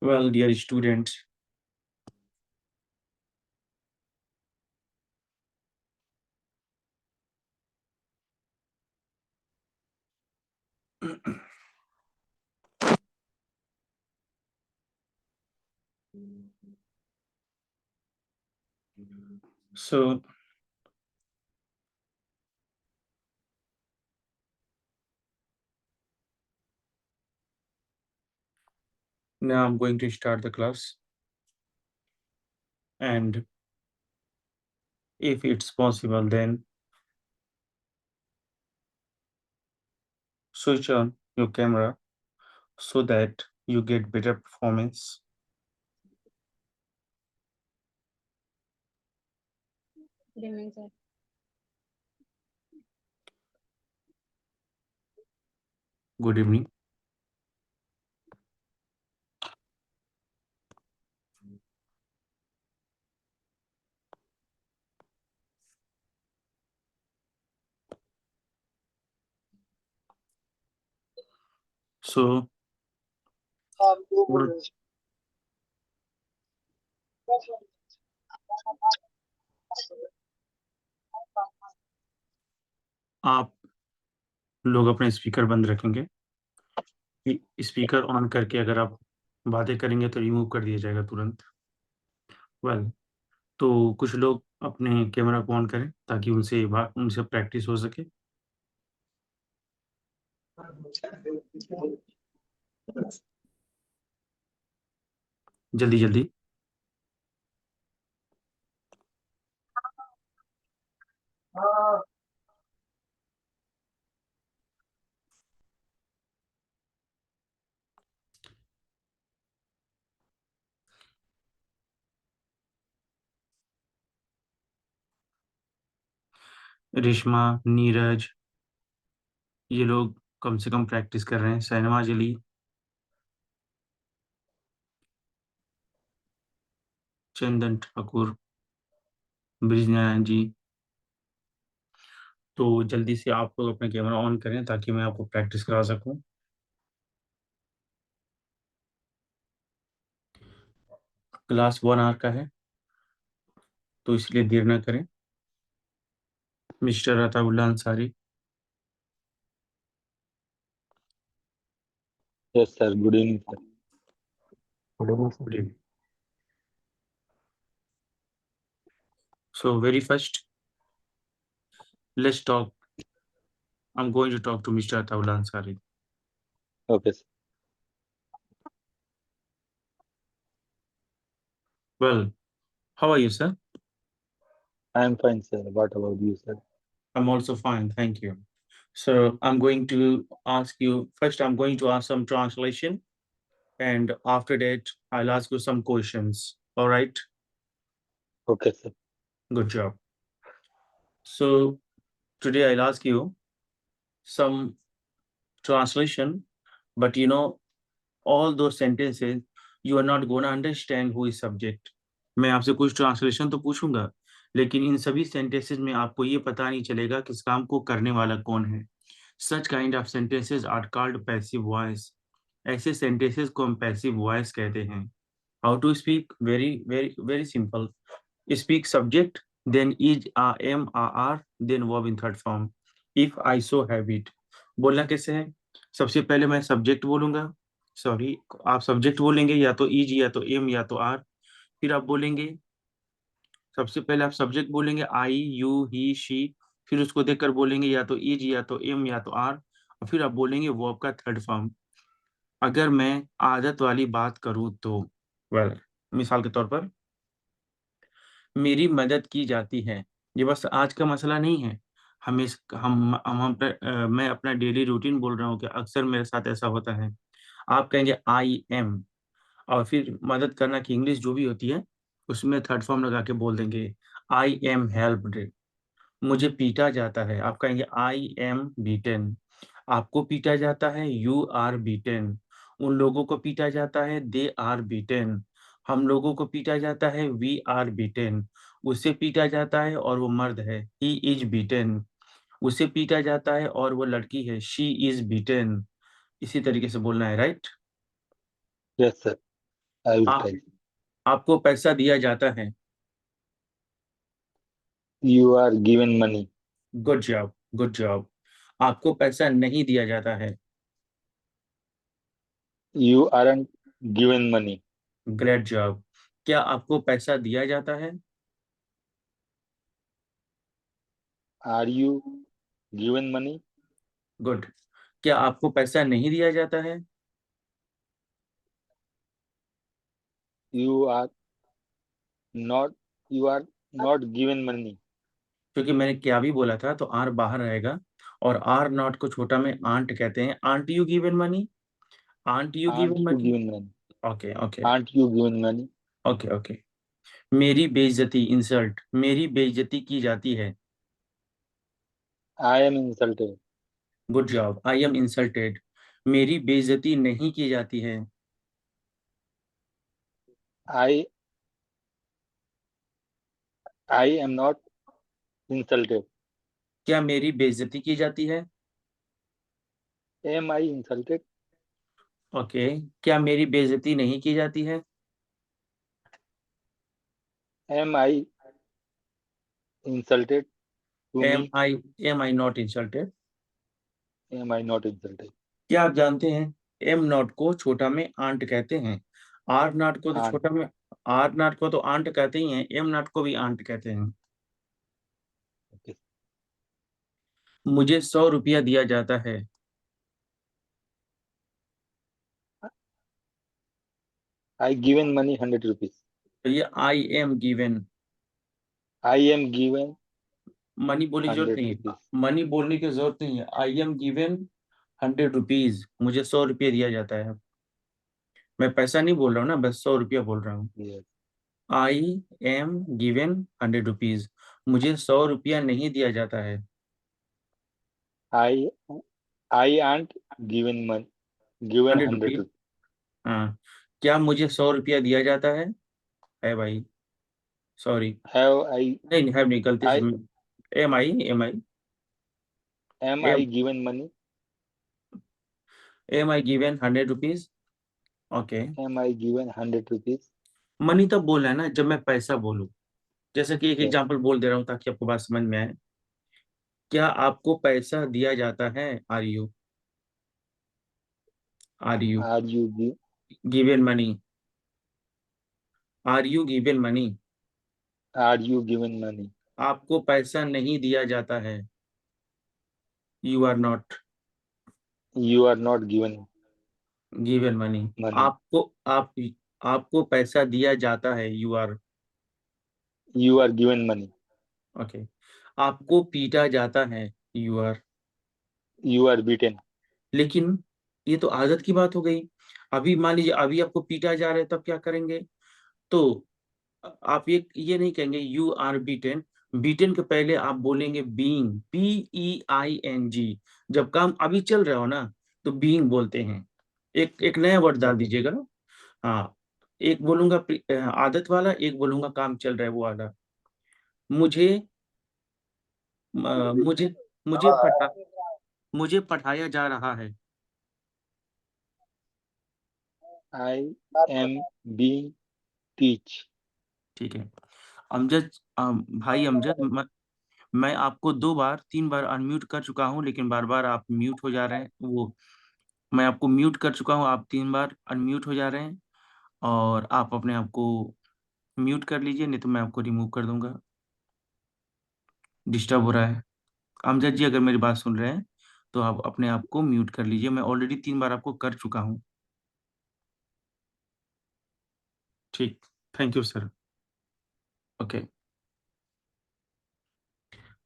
Well, dear students, so now I'm going to start the class, and if it's possible, then switch on your camera so that you get better performance. Good evening, sir. Good evening. So, what- आप लोग अपने speaker बंद रखेंगे। Speaker on करके अगर आप बातें करेंगे तो रिमूव कर दिया जाएगा तुरंत। वेल, तो कुछ लोग अपने कैमरा को ऑन करें ताकि उनसे प्रैक्टिस हो सके। जल्दी जल्दी। रेशमा, नीरज, ये लोग कम से कम प्रैक्टिस कर रहे हैं। शहनवाज अली, चंदन ठाकुर, ब्रिजनारायण जी, तो जल्दी से आप लोग अपना कैमरा ऑन करें ताकि मैं आपको प्रैक्टिस करा सकूं। क्लास 1 आवर का है, तो इसलिए देर ना करें। Mister Ataullah Ansari. Yes, sir. Good evening, sir. Good evening. So very first, let's talk. I'm going to talk to Mr. Ataullah Ansari. Okay, sir. Well, how are you, sir? I am fine, sir. What about you, sir? I'm also fine, thank you. So I'm going to ask you first. I'm going to ask some translation, and after that, I'll ask you some questions. All right? Okay, sir. Good job. So today I'll ask you some translation, but all those sentences you are not going to understand who is subject. मैं आपसे कुछ translation तो पूछूंगा, लेकिन इन सभी sentences में आपको ये पता नहीं चलेगा कि इस काम को करने वाला कौन है। Such kind of sentences are called passive voice. ऐसे सेंटेंसेस को हम पैसिव वॉइस कहते हैं। How to speak? Very very very simple. Speak subject, then is, am, are, then verb in third form. If I so have it. बोलना कैसे है? सबसे पहले मैं सब्जेक्ट बोलूंगा, सॉरी, आप सब्जेक्ट बोलेंगे, या तो इज, या तो एम, या तो आर। फिर आप बोलेंगे, सबसे पहले आप सब्जेक्ट बोलेंगे आई, यू, ही, शी। फिर उसको देखकर बोलेंगे या तो इज, या तो एम, या तो आर। और फिर आप बोलेंगे वर्ब का थर्ड फॉर्म। अगर मैं आदत वाली बात करूँ तो मिसाल के तौर पर मेरी मदद की जाती है। ये बस आज का मसला नहीं है। मैं अपना डेली रूटीन बोल रहा हूँ कि अक्सर मेरे साथ ऐसा होता है। आप कहेंगे आई एम, और फिर मदद करना की इंग्लिश जो भी होती है उसमें थर्ड फॉर्म लगा के बोल देंगे आई एम हेल्प्ड। मुझे पीटा जाता है, आप कहेंगे आई एम बीटेन। आपको पीटा जाता है, यू आर बीटेन। उन लोगों को पीटा जाता है, दे आर बीटेन। हम लोगों को पीटा जाता है, वी आर बीटेन। उसे पीटा जाता है और वो मर्द है, ही इज बीटेन। उसे पीटा जाता है और वो लड़की है, शी इज बीटेन। इसी तरीके से बोलना है, right? Yes, sir. I will आप try. आपको पैसा दिया जाता है। You are given money. Good job, good job. आपको पैसा नहीं दिया जाता है। You aren't given money. Great job. क्या आपको पैसा दिया जाता है? Are you given money? Good. क्या आपको पैसा नहीं दिया जाता है? You are not. You are not given money. क्योंकि मैंने क्या भी बोला था तो आर बाहर रहेगा, और आर नॉट को छोटा में आंट कहते हैं। Aunt you given money? Aunt you Aren't given you money? given money? Okay okay Aren't you given money? Okay okay. मेरी बेइज्जती, इंसल्ट, मेरी बेइज्जती की जाती है। I am insulted. Good job, I am insulted. मेरी बेइज्जती नहीं की जाती है। I I am not insulted. क्या मेरी बेइज्जती की जाती है? Am I insulted? ओके। क्या मेरी बेइज्जती नहीं की जाती है? Am I insulted to am me? I am I not insulted? Am I not insulted? क्या आप जानते हैं एम नॉट को छोटा में आंट कहते हैं। आर नॉट को तो Aunt. छोटा में, आर नॉट को तो आंट कहते ही हैं, एम नॉट को भी आंट कहते हैं। Okay. मुझे 100 रुपया दिया जाता है। I given money 100 rupees. तो ये I am given. I am given money बोलने की जरूरत 100 नहीं है, rupees. मनी बोलने की जरूरत नहीं है। आई एम गिवन 100 रुपीज, मुझे 100 रुपये दिया जाता है। मैं पैसा नहीं बोल रहा हूँ ना, बस 100 रुपया बोल रहा हूँ। Yes. I am given 100 rupees, मुझे 100 रुपया नहीं दिया जाता है। I I aren't given 100 100 rupees. rupees. हाँ। क्या मुझे 100 रुपया दिया जाता है भाई? सॉरी, Have I नहीं नहीं, है नहीं, गलती से। I am I am am I given money? Am I given 100 rupees. Okay. Am I given 100 rupees? Money तब बोलना है ना जब मैं पैसा बोलूं। जैसे कि एक Yes. एग्जांपल बोल दे रहा हूँ ताकि आपको बात समझ में आए। क्या आपको पैसा दिया जाता है? Are you Are you given money? Are you given money? are you given money? आपको पैसा नहीं दिया जाता है, you are not You are not given given money. money. आपको आप आपको पैसा दिया जाता है, you are. You are given money. Okay. आपको पीटा जाता है, you are. You are beaten. लेकिन ये तो आदत की बात हो गई। अभी मान लीजिए अभी आपको पीटा जा रहा है, तब क्या करेंगे? तो आप ये नहीं कहेंगे यू आर बीटेन। बीटेन के पहले आप बोलेंगे बीइंग, BEING। जब काम अभी चल रहा हो ना तो बीइंग बोलते हैं। एक एक नया वर्ड डाल Okay. दीजिएगा। हाँ। एक बोलूंगा आदत वाला, एक बोलूंगा काम चल रहा है वो वाला। मुझे मुझे मुझे पढ़ा मुझे पढ़ाया जा रहा है। I am being teach. ठीक है। अमजद, भाई अमजद, मैं आपको 2 बार 3 बार अनम्यूट कर चुका हूँ, लेकिन बार बार आप म्यूट हो जा रहे हैं। वो मैं आपको म्यूट कर चुका हूँ, आप 3 बार अनम्यूट हो जा रहे हैं। और आप अपने आप को म्यूट कर लीजिए, नहीं तो मैं आपको रिमूव कर दूंगा। डिस्टर्ब हो रहा है। अमजद जी, अगर मेरी बात सुन रहे हैं तो आप अपने आप को म्यूट कर लीजिए। मैं ऑलरेडी 3 बार आपको कर चुका हूँ। ठीक, थैंक यू सर। ओके,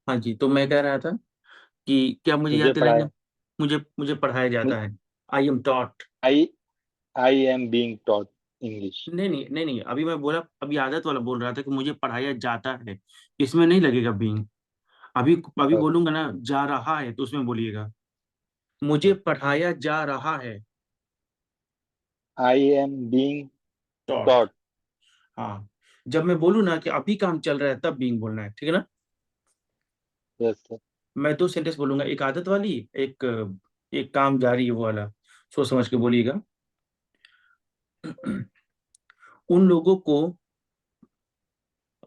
हाँ जी, तो मैं कह रहा था कि क्या मुझे मुझे याद दिलाएंगे? पढ़ाया। मुझे मुझे पढ़ाया जाता है। I am taught. I I am being taught English. नहीं नहीं नहीं नहीं, अभी मैं बोला, अभी आदत वाला बोल रहा था कि मुझे पढ़ाया जाता है। इसमें नहीं लगेगा बीइंग। अभी अभी बोलूंगा ना जा रहा है, तो उसमें बोलिएगा मुझे पढ़ाया जा रहा है। I am being taught. Taught. हाँ, जब मैं बोलूँ ना कि अभी काम चल रहा है, तब बीइंग बोलना है, ठीक है ना? Yes sir. मैं दो सेंटेंस बोलूंगा, एक आदत वाली, एक एक काम जारी है वो वाला। सोच समझ के बोलिएगा। उन लोगों को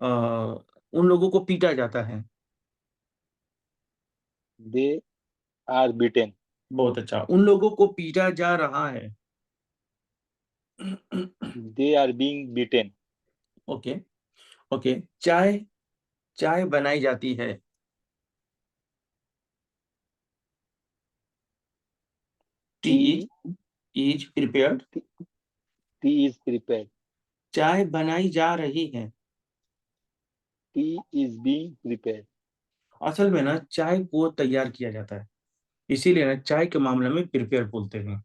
आ, उन लोगों को पीटा जाता है। They are beaten. बहुत अच्छा, उन लोगों को पीटा जा रहा है। They are being beaten. Okay okay, चाय चाय बनाई जाती है। Tea tea is prepared. Tea is prepared. चाय बनाई जा रही है। Tea is being prepared. असल में ना चाय को तैयार किया जाता है, इसीलिए ना चाय के मामले में प्रिपेयर बोलते हैं।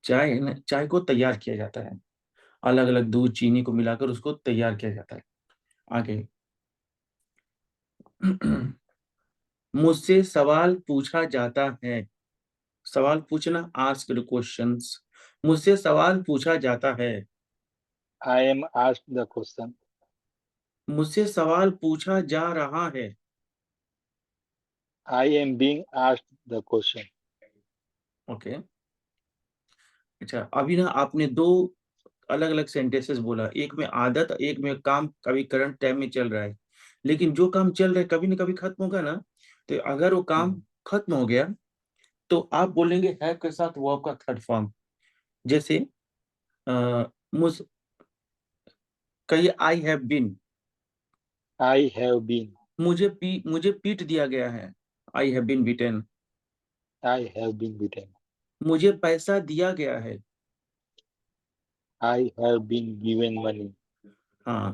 चाय है ना, चाय को तैयार किया जाता है, अलग अलग दूध चीनी को मिलाकर उसको तैयार किया जाता है। आगे। मुझसे सवाल पूछा जाता है। सवाल पूछना, आस्क क्वेश्चंस। मुझसे सवाल पूछा जाता है। I am asked the question. मुझसे सवाल पूछा जा रहा है। I am being asked the question. Okay, अच्छा, अभी ना आपने दो अलग अलग सेंटेंसेस बोला, एक में आदत, एक में काम कभी करंट टाइम में चल रहा है। लेकिन जो काम चल रहा है कभी ना कभी खत्म होगा ना, तो अगर वो काम खत्म हो गया, तो आप बोलेंगे है के साथ वर्ब का थर्ड फॉर्म। जैसे मुझ कहिए I have been. I have been. मुझे पीट दिया गया है। I have been beaten. I have been beaten. मुझे पैसा दिया गया है। I have been given money. हाँ,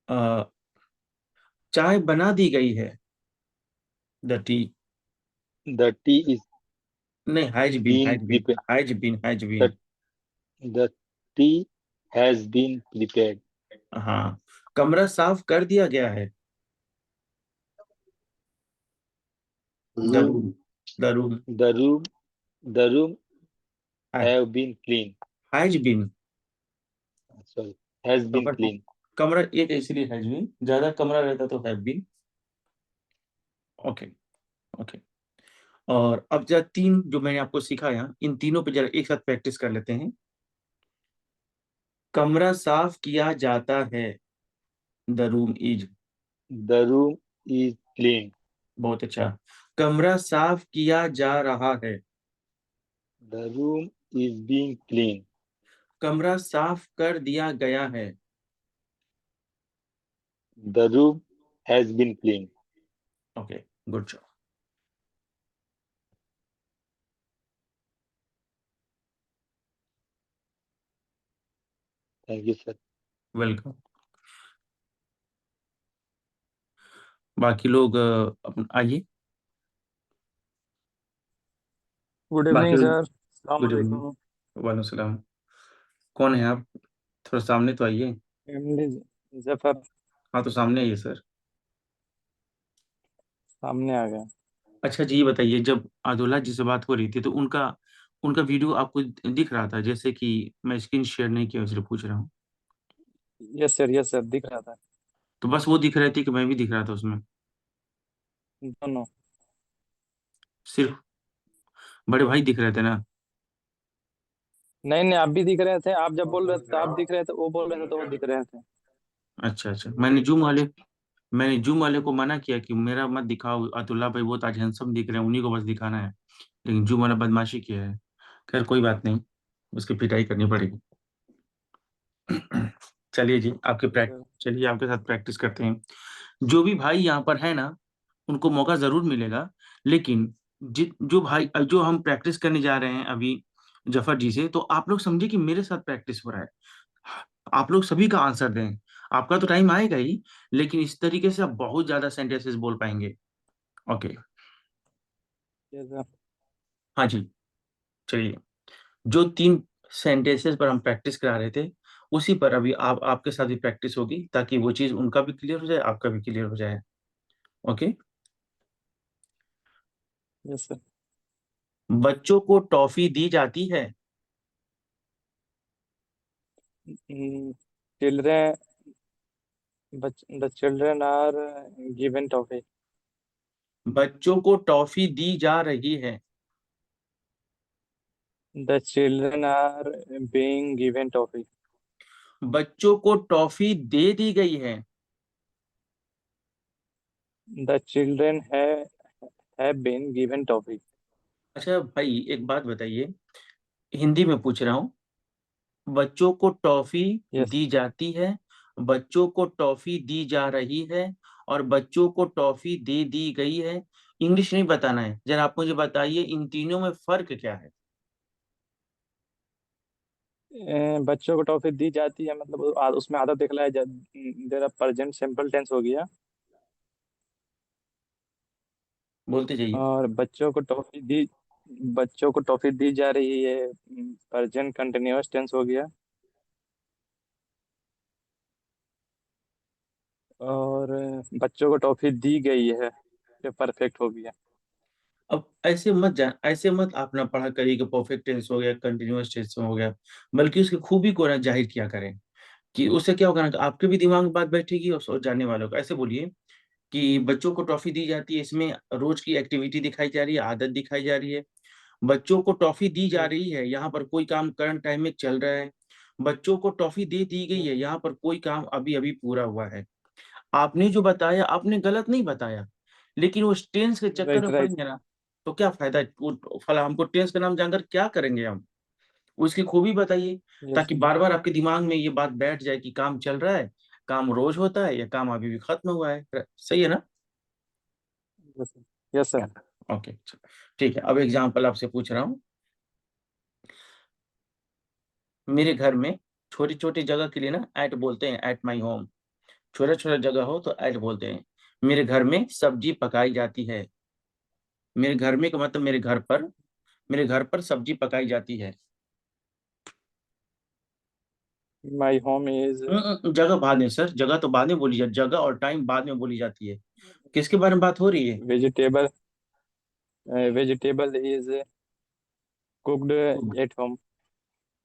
अ, चाय बना दी गई है। The tea. The tea is नहीं, has been been has been prepared. Has been has the been. The tea has been prepared. हाँ, कमरा साफ कर दिया गया है। The room room. The room the room the room have been clean. Has been. Sorry, has been कमरा clean. कमरा एक इसलिए हैज बीन, ज्यादा कमरा रहता तो हैव बीन। ओके ओके, और अब जरा तीन जो मैंने आपको सिखाया, इन तीनों पे जरा एक साथ प्रैक्टिस कर लेते हैं। कमरा साफ किया जाता है। The room is. The room is clean. बहुत अच्छा। कमरा साफ किया जा रहा है। The room is being clean. कमरा साफ कर दिया गया है। The room has been clean. Okay, good job. Thank you sir. Welcome. बाकी लोग आइए। गुड बाकी इवनिंग लोग। सर। अस्सलाम गुड इवनिंग। वालेकुम। वालेकुम सलाम। कौन है आप? थोड़ा सामने तो आइए। एमडी जफर हाँ, तो सामने आइए सर। सामने आ गया। अच्छा जी, ये बताइए, जब आदुल्ला जी से बात हो रही थी तो उनका उनका वीडियो आपको दिख रहा था? जैसे कि मैं स्क्रीन शेयर नहीं किया, इसलिए पूछ रहा हूँ। यस सर दिख रहा था। तो बस वो दिख रहे थे कि मैं भी दिख रहा था उसमें? दोनों। सिर्फ बड़े भाई दिख रहे थे ना? नहीं नहीं, आप भी दिख रहे थे। आप जब बोल रहे थे तो आप दिख रहे थे, वो बोल रहे थे तो वो दिख रहे थे। अच्छा अच्छा, मैंने जूम वाले को मना किया कि मेरा मत दिखाओ, अतुल्ला भाई बहुत आज हैंडसम दिख रहे हैं, उन्हीं को बस दिखाना है। लेकिन जूम वाला बदमाशी किया है। खैर कोई बात नहीं, उसकी पिटाई करनी पड़ेगी। चलिए जी, चलिए आपके साथ प्रैक्टिस करते हैं। जो भी भाई यहाँ पर है ना, उनको मौका जरूर मिलेगा। लेकिन जो भाई जो हम प्रैक्टिस करने जा रहे हैं अभी जफर जी से, तो आप लोग समझे कि मेरे साथ प्रैक्टिस हो रहा है। आप लोग सभी का आंसर दें, आपका तो टाइम आएगा ही, लेकिन इस तरीके से आप बहुत ज्यादा सेंटेंसेस बोल पाएंगे। ओके। Yes sir. हाँ जी, चलिए। जो 3 सेंटेंसेस पर हम प्रैक्टिस करा रहे थे, उसी पर अभी आप आपके साथ भी प्रैक्टिस होगी, ताकि वो चीज उनका भी क्लियर हो जाए, आपका भी क्लियर हो जाए। ओके। Yes sir. बच्चों को टॉफी दी जाती है। Children the children are given toffee. बच्चों को टॉफी दी जा रही है। The children are being given toffee. बच्चों को टॉफी दे दी गई है। The children have been given toffee. अच्छा भाई, एक बात बताइए, हिंदी में पूछ रहा हूँ। बच्चों को टॉफी यस। दी जाती है, बच्चों को टॉफी दी जा रही है, और बच्चों को टॉफी दे दी गई है। इंग्लिश नहीं बताना है, जरा आप मुझे बताइए इन तीनों में फर्क क्या है। बच्चों को टॉफी दी जाती है मतलब उसमें आधा दिखला है देर प्रेजेंट सिंपल टेंस हो गया। बोलते जाइए। और बच्चों को टॉफी दी जा रही है, प्रेजेंट कंटिन्यूअस टेंस हो गया। और बच्चों को टॉफी दी गई है, ये परफेक्ट हो गया। अब ऐसे मत आप ना पढ़ा करिए कि परफेक्ट टेंस हो गया, कंटिन्यूअस टेंस हो गया, बल्कि उसकी खूबी को ना जाहिर किया करें। कि उससे क्या होगा ना, कि आपके भी दिमाग में बात बैठेगी और जानने वालों को। ऐसे बोलिए कि बच्चों को टॉफी दी जाती है, इसमें रोज की एक्टिविटी दिखाई जा रही है, आदत दिखाई जा रही है। बच्चों को टॉफी दी जा रही है, यहाँ पर कोई काम करंट टाइम में चल रहा है। बच्चों को टॉफी दे दी गई है, यहाँ पर कोई काम अभी अभी पूरा हुआ है। आपने जो बताया, आपने गलत नहीं बताया, लेकिन वो टेंस के चक्कर राइट में राइट। पड़ेंगे ना, तो क्या फायदा। फला हमको टेंस का नाम जानकर क्या करेंगे हम। उसकी खूबी बताइए, यस। ताकि बार बार आपके दिमाग में ये बात बैठ जाए कि काम चल रहा है, काम रोज होता है, या काम अभी भी खत्म हुआ है। सही है ना। यस। Yes sir. ओके, ठीक है। अब एग्जाम्पल आपसे पूछ रहा हूँ। मेरे घर में छोटी छोटी जगह के लिए ना एट बोलते हैं, एट माई होम। छोटा छोटा जगह हो तो एट बोलते हैं। मेरे घर में सब्जी पकाई जाती है। मेरे घर में का मतलब मेरे घर पर सब्जी पकाई जाती है। माई होम इज जगह बाद में सर, जगह तो बाद में बोली जाती, जगह और टाइम बाद में बोली जाती है। किसके बारे में बात हो रही है। Vegetable vegetable is cooked at home.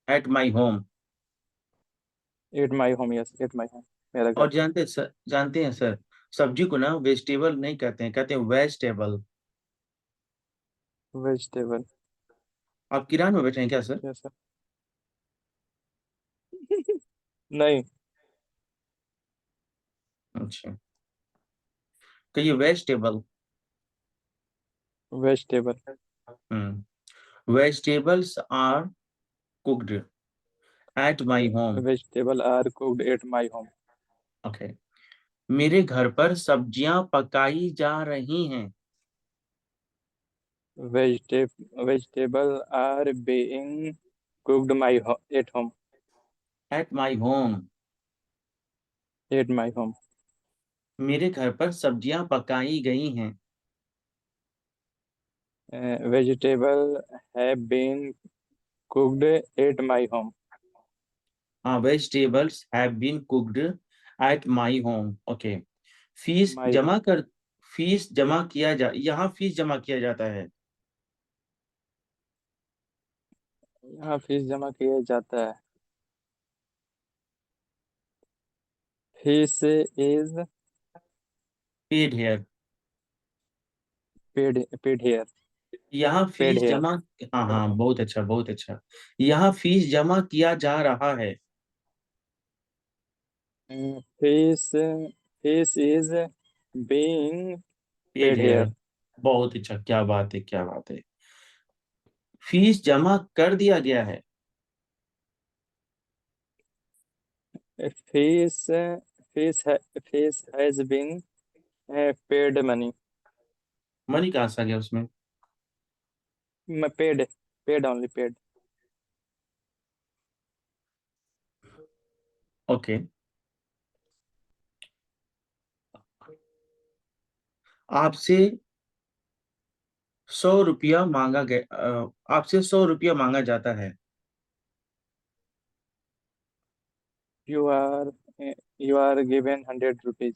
Eight my home. Eight my home, yes eight my home, मेरा घर और पर। जानते हैं सर, सब्जी को ना वेजिटेबल नहीं कहते हैं, कहते हैं वेजिटेबल। वेजिटेबल। आप किरान में बैठे हैं क्या सर। Yes sir. नहीं। अच्छा, कहिए vegetable. Vegetable. Vegetables are cooked at my home. Vegetable are cooked at my home. Okay. मेरे घर पर सब्जियां पकाई जा रही हैं। Vegetable are being cooked my at home. At my home. At my home. मेरे घर पर सब्जियां पकाई गई हैं। Vegetable have been cooked at my home. हाँ, vegetables have been cooked at my home. Okay. Fees my जमा होम। कर फीस जमा किया जा यहाँ फीस जमा किया जाता है। यहाँ फीस जमा किया जाता है। Fees is paid here. Paid here. यहाँ पेड फीस हेयर। जमा। हाँ हाँ, बहुत अच्छा बहुत अच्छा। यहाँ फीस जमा किया जा रहा है। Fees fees is being paid paid here. Here. बहुत अच्छा, क्या बात है क्या बात है। फीस जमा कर दिया गया है। Fees fees fees has been paid money. Money कहाँ से आ गया उसमें। Paid paid only paid. Okay, आपसे 100 रुपया मांगा गया, आपसे 100 रुपया मांगा जाता है। You are you are given 100 rupees.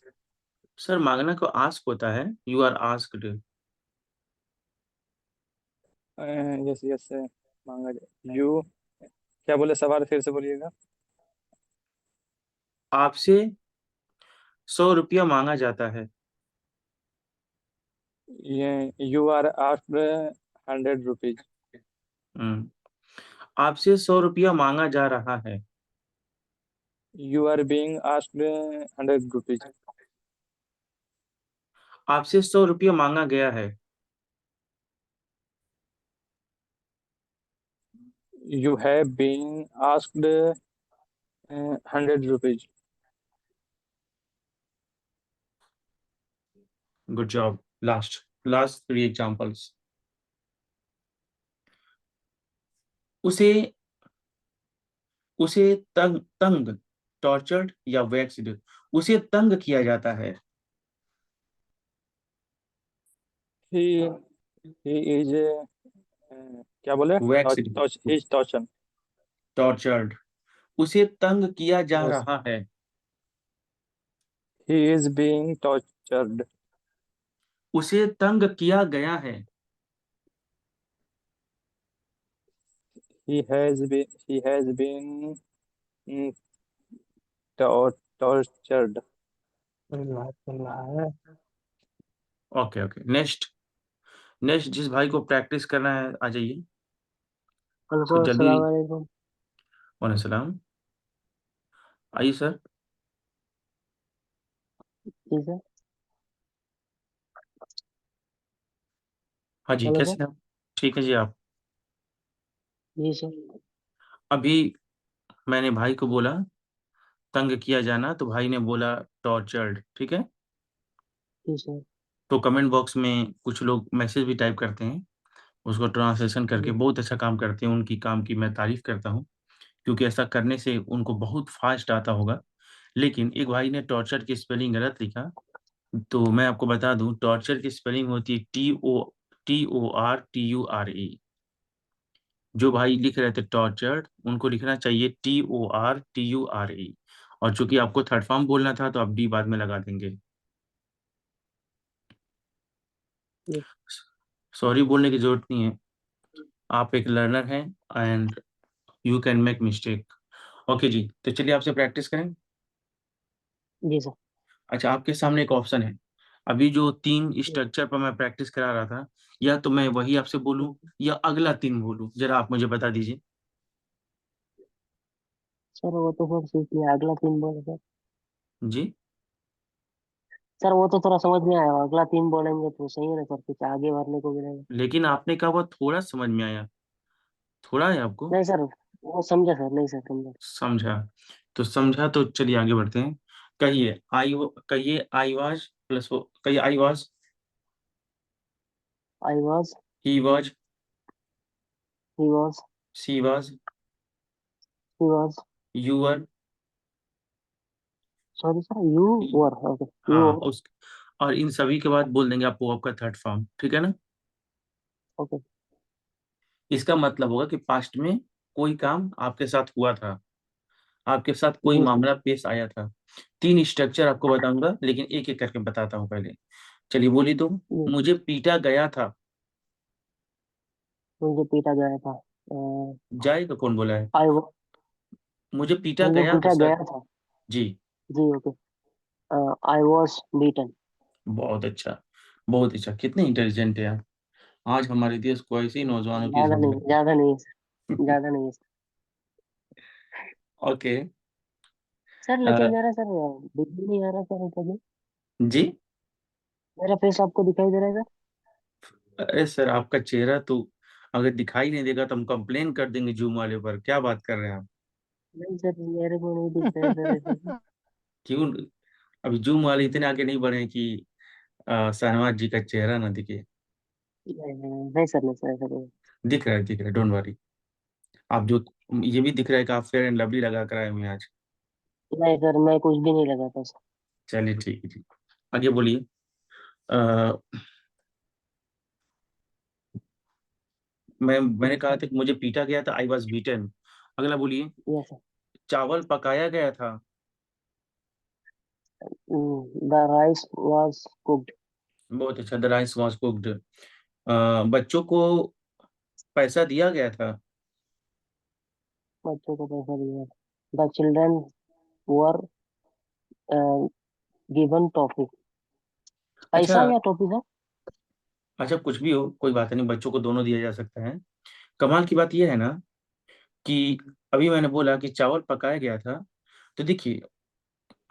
Sir मांगना को आस्क होता है, you are asked. Yes yes मांगा जाए। यू क्या बोले, सवाल फिर से बोलिएगा। आपसे 100 रुपया मांगा जाता है। ये you are asked 100 rupees. Hmm, आपसे 100 रुपया मांगा जा रहा है। You are being asked 100 rupees. आपसे 100 रुपया मांगा गया है। You have been asked 100 rupees. Good job. Last 3 examples. उसे उसे तंग तंग टॉर्चर्ड या वैक्स्ड, उसे तंग किया जाता है। ही ही इज क्या बोले, वैक्स्ड, इज टॉर्चर। टॉर्चर्ड, उसे तंग किया जा यस, रहा है। He is being tortured. उसे तंग किया गया है। He has been tortured. बात कर रहा है। Okay okay, next. नेक्स्ट जिस भाई को प्रैक्टिस करना है आ जाइए। हेलो तो जल्दी। अस्सलाम वालेकुम। वालेकुम सलाम। आइए सर। जी सर। हाँ जी, हेलो सर। कैसे हैं आप? ठीक है जी। आप जी सर। अभी मैंने भाई को बोला तंग किया जाना, तो भाई ने बोला टॉर्चर्ड, ठीक है। जी सर। तो कमेंट बॉक्स में कुछ लोग मैसेज भी टाइप करते हैं, उसको ट्रांसलेशन करके जी बहुत अच्छा काम करते हैं। उनकी काम की मैं तारीफ करता हूँ, क्योंकि ऐसा करने से उनको बहुत फास्ट आता होगा। लेकिन एक भाई ने टॉर्चर की स्पेलिंग गलत लिखा, तो मैं आपको बता दूं टॉर्चर की स्पेलिंग होती है TORTURE। जो भाई लिख रहे थे टॉर्चर्ड, उनको लिखना चाहिए TORTURE। और चूंकि आपको थर्ड फॉर्म बोलना था, तो आप डी बाद में लगा देंगे। जी। सॉरी बोलने की जरूरत नहीं है, आप एक लर्नर हैं and you can make mistake. Okay जी, तो चलिए आपसे प्रैक्टिस करें। जी सर। अच्छा, आपके सामने एक ऑप्शन है। अभी जो 3 जी। स्ट्रक्चर पर मैं प्रैक्टिस करा रहा था, या तो मैं वही आपसे बोलूं या अगला 3 बोलूं, जरा आप मुझे बता दीजिए। सर वो तो सर सीख लिया, अगला तीन बोले सर। जी। सर वो तो थोड़ा समझ में आया, अगला तीन बोलेंगे तो सही है ना सर, कुछ आगे भरने को मिलेगा। लेकिन आपने कहा वो थोड़ा समझ में आया, थोड़ा है आपको। नहीं सर, वो समझा सर, नहीं सर समझा। समझा, तो समझा तो चलिए आगे बढ़ते हैं। कहिए आई वाज प्लस वो, कहिए I was, I was. He was, he was. She was, he was. You were. Sorry sir, you were. Okay. You हाँ, वर। उस और इन सभी के बाद बोल देंगे आपको आपका थर्ड फॉर्म, ठीक है ना। ओके। इसका मतलब होगा कि पास्ट में कोई काम आपके साथ हुआ था, आपके साथ कोई जी सर। मामला पेश आया था। 3 स्ट्रक्चर आपको बताऊंगा, लेकिन एक एक करके बताता हूँ पहले। चलिए बोली तो। जी। मुझे पीटा गया था। मुझे पीटा गया था। जाएगा कौन बोला है? आई। मुझे पीटा मुझे गया था पीटा सर। गया था। जी। जी ओके। I was beaten. बहुत अच्छा, बहुत अच्छा, कितने इंटेलिजेंट है आप। आज हमारे देश को ऐसे ही नौजवानों की ज्यादा नहीं, जरूरत ज्यादा नहीं है सर, है। ज्यादा नहीं है सर। ओके। सर लेकिन अ, मेरा सर दिख भी नहीं आ रहा सर कभी। जी। मेरा फेस आपको दिखाई दे रहा है सर? अरे सर, आपका चेहरा तो अगर दिखाई नहीं देगा तो हम कंप्लेन कर देंगे जूम वाले पर। क्या बात कर रहे हैं आप? नहीं सर, मेरे को नहीं दिख रहा है सर ऐसे तो। क्यों? अभी जूम वाले इतने आगे नहीं बढ़े हैं कि शहनवाज जी का चेहरा ना दिखे। नहीं नहीं नहीं सर, नहीं सर ऐसा कोई। दिख रहा है, दिख रहा है, डोंट वरी। आप जो, ये भी दिख रहा है कि आप फेयर एंड लवली लगा कर आए हुए हैं आज। नहीं सर, मैं कुछ भी नहीं लगाता सर। चलिए ठीक है, ठीक। आगे बोलिए। अ, मैंने कहा था कि मुझे पीटा गया था, आई वॉज बीटन। अगला बोलिए। Yes sir. चावल पकाया गया था। The rice was cooked. बहुत अच्छा, द राइस वॉज कुक्ड। बच्चों को पैसा दिया गया था। बच्चों को पैसा दिया। The children were given toffee. अच्छा। पैसा या टॉफी सर? अच्छा, कुछ भी हो, कोई बात नहीं, बच्चों को दोनों दिया जा सकता है। कमाल की बात यह है ना कि अभी मैंने बोला कि चावल पकाया गया था, तो देखिए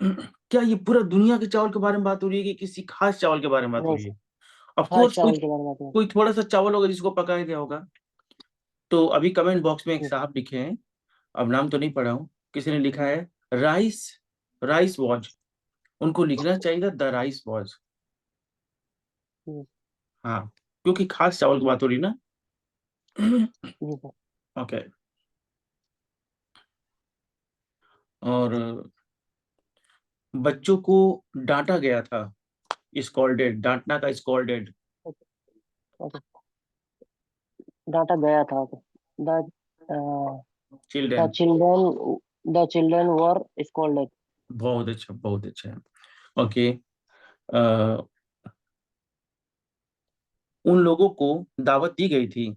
क्या ये पूरा दुनिया के चावल के बारे में बात हो रही है कि किसी खास चावल के बारे में बात हो नहीं रही सर, है? ऑफ हाँ कोर्स कोई चावल के बारे में बात कोई थोड़ा सा चावल होगा जिसको पकाया गया होगा। तो अभी कमेंट बॉक्स में एक है। साहब लिखे हैं, अब नाम तो नहीं पढ़ा हूँ, किसी ने लिखा है राइस, राइस वॉज। उनको लिखना चाहिए द राइस वॉज। जी हाँ, क्योंकि खास चावल की बात हो रही ना। जी सर। ओके। और बच्चों को डांटा गया था, स्कॉल्डेड, डांटना का स्कॉल्डेड। Okay okay. डांटा गया था। Okay. The the children. Children the children were scolded. बहुत अच्छा, बहुत अच्छा। ओके। अ, उन लोगों को दावत दी गई थी।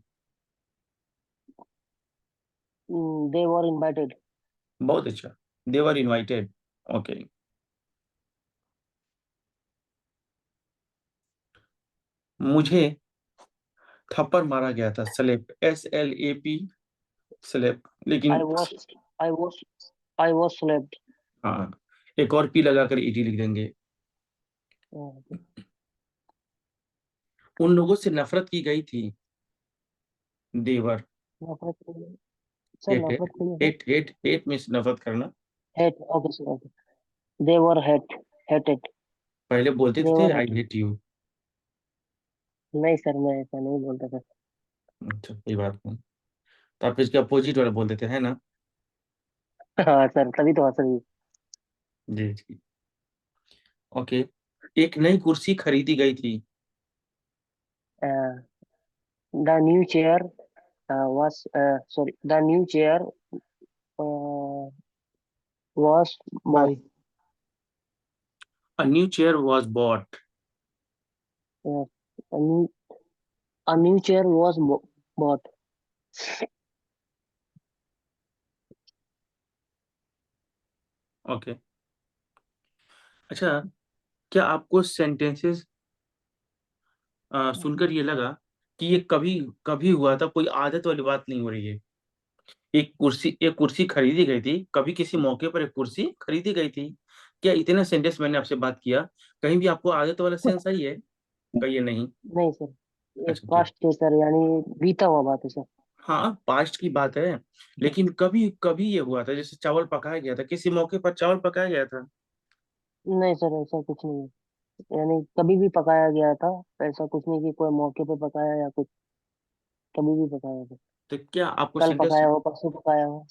दे वर इनवाइटेड। बहुत अच्छा, दे वर इनवाइटेड। ओके। मुझे थप्पड़ मारा गया था, स्लेप, SLAP, स्लेप, आई लेकिन was I was I was slapped. हाँ, एक और पी लगाकर ED लिख देंगे। उन लोगों से नफरत की गई थी। देवर। नफरत के लिए सर, हेट, नफरत के लिए sir. Hate, hate, hate means नफरत करना। हेट। Okay sir. ओके। दे वर हेटेड। पहले बोलते दे थे वर आई हेटेड। Hate you. नहीं सर, मैं ऐसा नहीं बोलता सर। अच्छा, कोई बात नहीं, तो आप इसके अपोजिट वाला बोल देते हैं ना। हाँ सर, तभी तो हंस रही जी जी। ओके। एक नई कुर्सी खरीदी गई थी। है। The new chair was sorry, the new chair was bought. Buy. A new chair was bought. uh, a new a new chair was bought. Okay. अच्छा, क्या आपको सेंटेंसेस सुनकर ये लगा कि ये कभी कभी हुआ था, कोई आदत वाली बात नहीं हो रही है? एक कुर्सी खरीदी गई थी, कभी किसी मौके पर एक कुर्सी खरीदी गई थी। क्या इतना सेंटेंस मैंने आपसे बात किया, कहीं भी आपको आदत वाला सेंस आई है? कहिए नहीं। नहीं सर, ये अच्छा ठीक। पास्ट है सर, यानी बीता हुआ बात है सर। हाँ, पास्ट की बात है, लेकिन कभी कभी ये हुआ था, जैसे चावल पकाया गया था, किसी मौके पर चावल पकाया गया था। नहीं सर, ऐसा कुछ नहीं है, यानी कभी भी पकाया गया था। ऐसा कुछ नहीं कि कोई मौके पे पकाया या कुछ। कभी भी पकाया था। तो क्या आपको कल सेंटेंस, पकाया हो, परसों पकाया हो,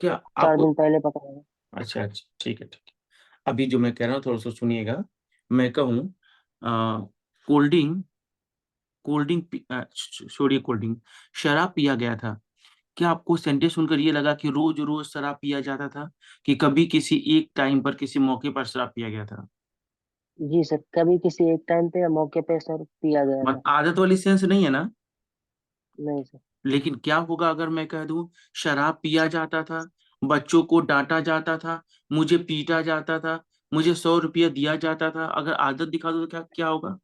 क्या 4 दिन आपको, पहले पकाया हो। अच्छा अच्छा, ठीक है, ठीक है। अभी जो मैं कह रहा हूँ थोड़ा सा सुनिएगा। मैं कहूँ कोल्ड ड्रिंक, छोड़िए कोल्ड ड्रिंक, शराब पिया गया था। क्या आपको सेंटेंस सुनकर ये लगा कि रोज रोज शराब पिया जाता था, कि कभी किसी एक टाइम पर किसी मौके पर शराब पिया गया था? जी सर, कभी किसी एक टाइम पे या मौके पे सर पिया गया था। आदत वाली सेंस नहीं है ना? नहीं सर। लेकिन क्या होगा अगर मैं कह दूं शराब पिया जाता था, बच्चों को डांटा जाता था, मुझे पीटा जाता था, मुझे 100 रुपया दिया जाता था, अगर आदत दिखा दो तो क्या क्या होगा?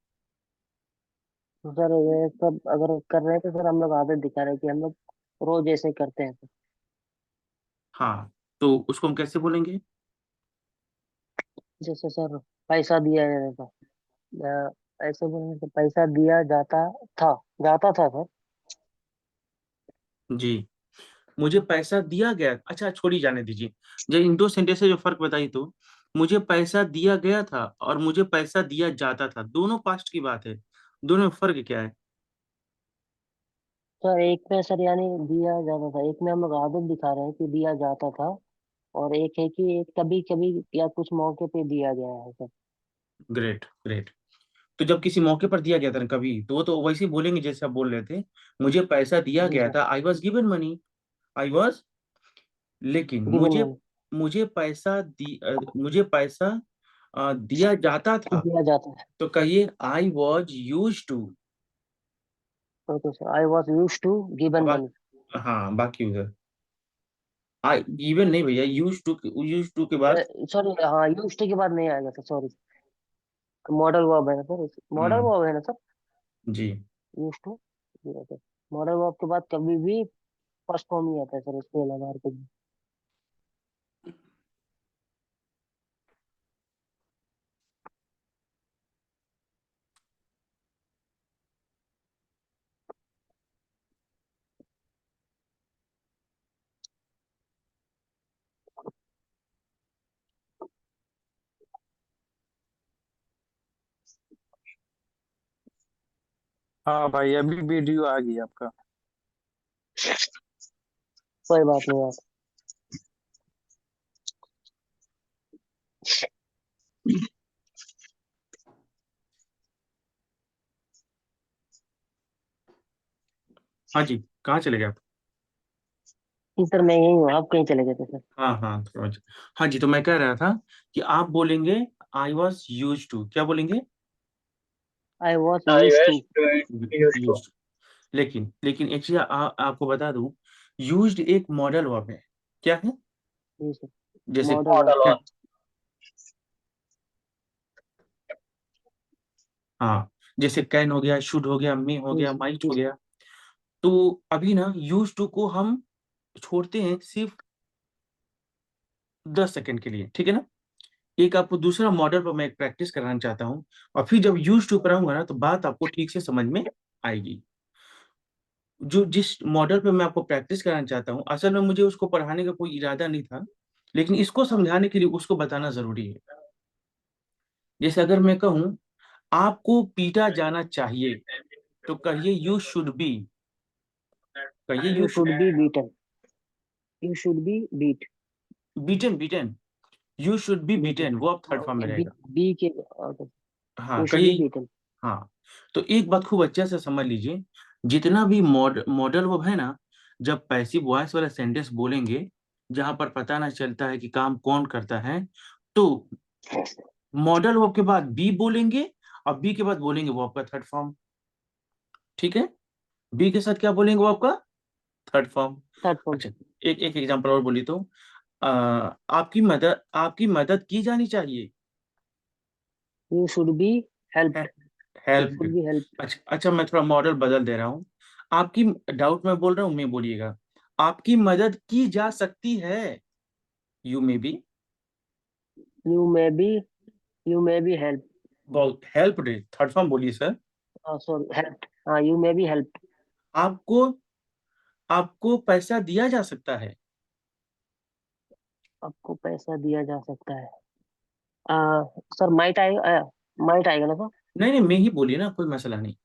तो सर ये सब अगर कर रहे हैं तो सर हम लोग आदत दिखा रहे हैं कि हम लोग रोज ऐसे करते हैं। हाँ, तो उसको हम कैसे बोलेंगे? जैसे सर पैसा दिया जाता था, ऐसे बोलने से पैसा दिया था जाता था सर। जी। मुझे पैसा दिया गया, अच्छा छोड़िए, जाने दीजिए। जब इन दो सेंटेंस से जो फर्क बताई, तो मुझे पैसा दिया गया था और मुझे पैसा दिया जाता था, दोनों पास्ट की बात है, दोनों में फर्क क्या है? सर एक में सर यानी दिया जाता था, एक में हम लोग आदत दिखा रहे हैं कि दिया जाता था। और एक है कि कभी कभी या कुछ मौके पे दिया गया है सर। Great great. तो जब किसी मौके पर दिया गया था ना कभी, तो वो तो वैसे ही बोलेंगे जैसे आप बोल रहे थे, मुझे पैसा दिया जी गया सर। था, I was given money, I was. लेकिन गिवन मुझे मनी। मुझे पैसा दिया जाता था, दिया जाता है। तो कहिए I was use to. Okay sir, I was use to given अब मनी। हाँ, बाकी उधर आई गिवन नहीं भैया, यूज टू के बाद। सॉरी, हाँ यूज टू के बाद नहीं आएगा सर, सॉरी। मॉडल वर्ब है ना सर, मॉडल हम्म, वर्ब है ना सर। जी। Use to. मॉडल वर्ब के बाद कभी भी फर्स्ट फॉर्म ही आता है सर, इसके अलावा और कुछ भी। हाँ भाई, अभी वीडियो आ गई आपका। कोई बात नहीं आप। हाँ जी, कहाँ चले गए आप? जी सर, मैं यही हूँ, आप कहीं चले गए थे सर। हाँ हाँ समझ। हाँ जी, तो मैं कह रहा था कि आप बोलेंगे आई वॉज यूज टू, क्या बोलेंगे? I was I use to. wish to use to. Use. लेकिन लेकिन एक चीज आपको बता दूं, यूज्ड एक मॉडल वर्ब है। क्या है? जी सर। जैसे मॉडल वर्ब। Model one. हाँ, जैसे कैन हो गया, शुड हो गया, मे हो जी गया, सर। माइट जी हो सर। गया। तो अभी ना यूज टू को हम छोड़ते हैं सिर्फ 10 सेकंड के लिए, ठीक है ना? एक आपको दूसरा मॉडल पर मैं एक प्रैक्टिस कराना चाहता हूँ, और फिर जब यूज टू पर आऊंगा ना, तो बात आपको ठीक से समझ में आएगी। जो जिस मॉडल पे मैं आपको प्रैक्टिस कराना चाहता हूँ, असल में मुझे उसको पढ़ाने का कोई इरादा नहीं था, लेकिन इसको समझाने के लिए उसको बताना जरूरी है। जैसे अगर मैं कहूँ आपको पीटा जाना चाहिए, तो कहिए यू शुड बी। कहिए you should be beaten. You should be beat. Beaten beaten. You should be beaten. Beaten, वो अब थर्ड फॉर्म में ओके, बी। रहेगा। बी के। ओके। हाँ यू शुड बी कहिए। बीटन। हाँ, तो एक बात खूब अच्छे से समझ लीजिए, जितना भी मॉडल वर्ब है ना, जब पैसिव वॉइस वाला सेंटेंस बोलेंगे, जहां पर पता ना चलता है कि काम कौन करता है, तो मॉडल वर्ब के बाद बी बोलेंगे, और बी के बाद बोलेंगे वो आपका थर्ड फॉर्म। ठीक है? बी के साथ क्या बोलेंगे वो आपका थर्ड फॉर्म। Third form. अच्छा, एक एक एग्जांपल और बोली तो आपकी मदद की जानी चाहिए। You should be helped. You help. Should be help. अच्छा अच्छा, मैं थोड़ा मॉडल बदल दे रहा हूँ। आपकी डाउट में बोल रहा हूँ, मैं बोलिएगा आपकी मदद की जा सकती है। You may be. You may be. You may be help. बहुत हेल्प डे, थर्ड फॉर्म बोलिए सर। Sorry, help. हाँ, यू मे बी हेल्प। आपको आपको पैसा दिया जा सकता है। आपको पैसा दिया जा सकता है। सर माइट आएगा, माइट आएगा ना सर। नहीं नहीं, मैं ही बोलिए ना, कोई मसला नहीं।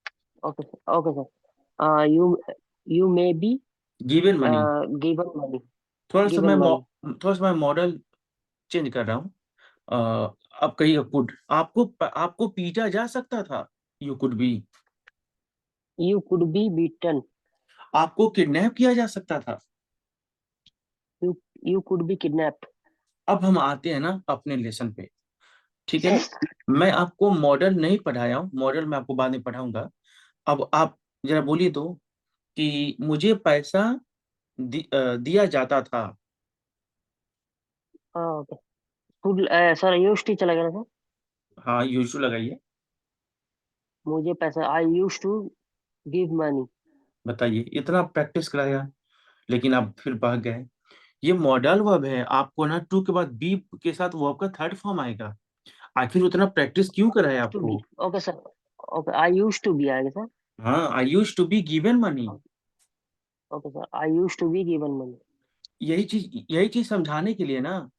Okay sir, okay sir. You you may be given money. Given money. थोड़ा सा मैं गिवन मनी। थोड़ा सा मैं मॉडल चेंज कर रहा हूँ। अब कहिएगा कुड, आपको पीटा जा सकता था। You could be. You could be beaten. आपको किडनैप किया जा सकता था। You you could be kidnapped. अब हम आते हैं ना अपने लेसन पे, ठीक है ना? मैं आपको मॉडल नहीं पढ़ाया हूँ, मॉडल मैं आपको बाद में पढ़ाऊंगा। अब आप जरा बोलिए तो कि मुझे पैसा दिया जाता था। Okay. Could. Sir use to चला गया ना सर। हाँ, यूज लगाइए। मुझे पैसा, I use to give money. बताइए, इतना प्रैक्टिस कराया, लेकिन आप फिर भाग गए। ये मॉडल वर्ब है, आपको ना टू के बाद बी के साथ वर्ब का थर्ड फॉर्म आएगा। आखिर उतना प्रैक्टिस क्यों कराया टू बी। आपको? Okay sir. Okay, I use to be आएगा सर। हाँ, I use to be given money. Okay sir, I use to be given money. यही चीज समझाने के लिए ना,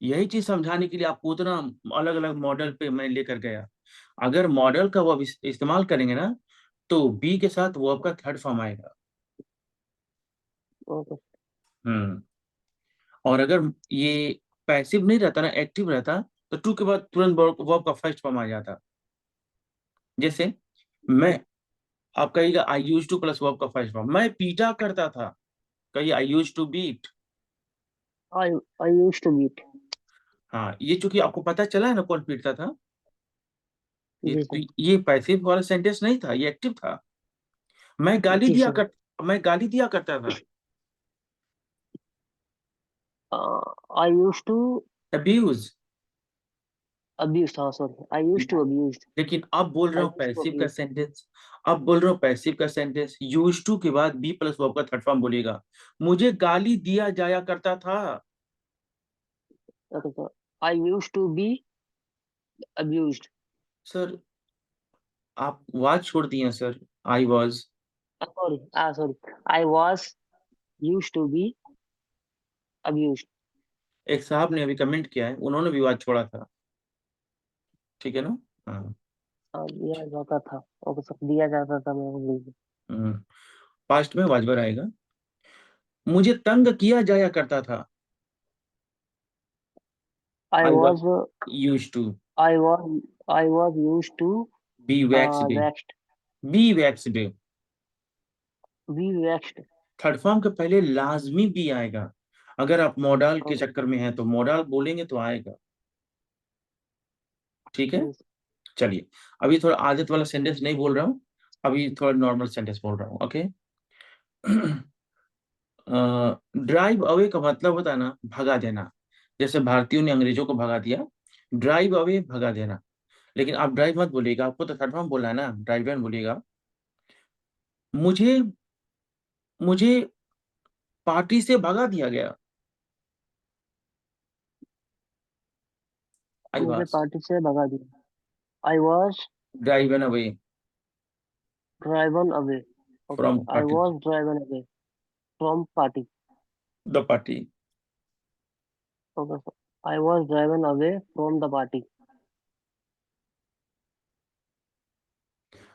यही चीज समझाने के लिए आपको उतना अलग अलग मॉडल पे मैं लेकर गया। अगर मॉडल का वर्ब इस्तेमाल करेंगे ना, तो बी के साथ वर्ब का थर्ड फॉर्म आएगा। ओके। हम्म। और अगर ये पैसिव नहीं रहता ना, एक्टिव रहता, तो टू के बाद तुरंत वर्ब का फर्स्ट फॉर्म आ जाता। जैसे मैं, आप कहिएगा I use to plus verb का फर्स्ट फॉर्म, मैं पीटा करता था, कहिए I use to beat. I I used to beat. हाँ, ये चूंकि आपको पता चला है ना कौन पीटता था, जी सर। ये पैसिव वाला सेंटेंस नहीं था, ये एक्टिव था। मैं गाली जी दिया सर। मैं गाली दिया करता था, I used to abuse. abuse. हाँ sorry, I used to abuse. लेकिन अब बोल रहा I हूँ used to पैसिव का abuse. सेंटेंस, अब बोल रहा हूँ पैसिव का सेंटेंस, यूज टू के बाद बी प्लस वर्ब का थर्ड फॉर्म बोलिएगा। मुझे गाली दिया जाया करता था। Okay sir. I used to be abused. Sir आप वाज छोड़ दिए हैं sir, I was. Sorry. Sorry. I was used to be abused. एक साहब ने अभी कमेंट किया है, उन्होंने भी वाज छोड़ा था, ठीक है ना? हाँ। दिया जाता था। ओके सर, दिया जाता था मैं भूल गया। पास्ट में वाजबर आएगा। मुझे तंग किया जाया करता था, I I was was use to I was I was used to be waxed, waxed. Be waxed. Be waxed. Third form के पहले लाजमी बी आएगा। अगर आप मॉडल के Okay. चक्कर में हैं तो मॉडल बोलेंगे तो आएगा, ठीक है? Yes. चलिए, अभी थोड़ा आदत वाला सेंटेंस नहीं बोल रहा हूँ, अभी थोड़ा नॉर्मल सेंटेंस बोल रहा हूँ, ओके? ड्राइव अवे का मतलब होता है ना भगा देना, जैसे भारतीयों ने अंग्रेजों को भगा दिया, ड्राइव अवे भगा देना। लेकिन आप ड्राइव मत बोलिएगा, आपको तो थर्ड फॉर्म बोलना है ना, ड्राइव बोलिएगा। मुझे मुझे पार्टी से भगा दिया गया, आई मुझे वाज पार्टी से भगा दिया। I was driven away driven away. Okay. From I party, was driven away from party. The party. Okay, sir. I was driven away from the party.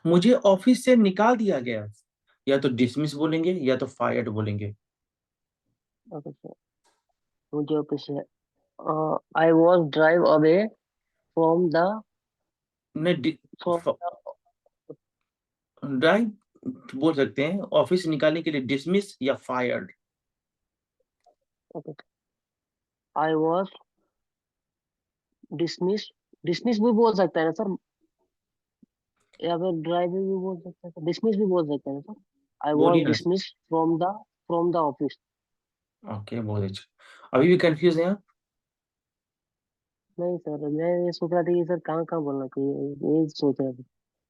मुझे ऑफिस से निकाल दिया गया, या तो डिसमिस बोलेंगे या तो फायर्ड बोलेंगे। Okay, sir. मुझे ऑफिस से I was drive away from the नहीं, from ड्राइव बोल सकते हैं, ऑफिस से निकालने के लिए डिसमिस या fired. okay. I was dismissed. Dismiss भी बोल सकता है ना सर, या फिर ड्राइव भी बोल सकता है, डिसमिस भी बोल सकता है ना सर। I was बोलिए ना। dismissed from the office. Okay, बहुत अच्छा। अभी भी कंफ्यूज हैं आप? नहीं सर, मैं ये सोच रहा था कि सर कहाँ कहाँ बोलना चाहिए, ये सोच रहा था।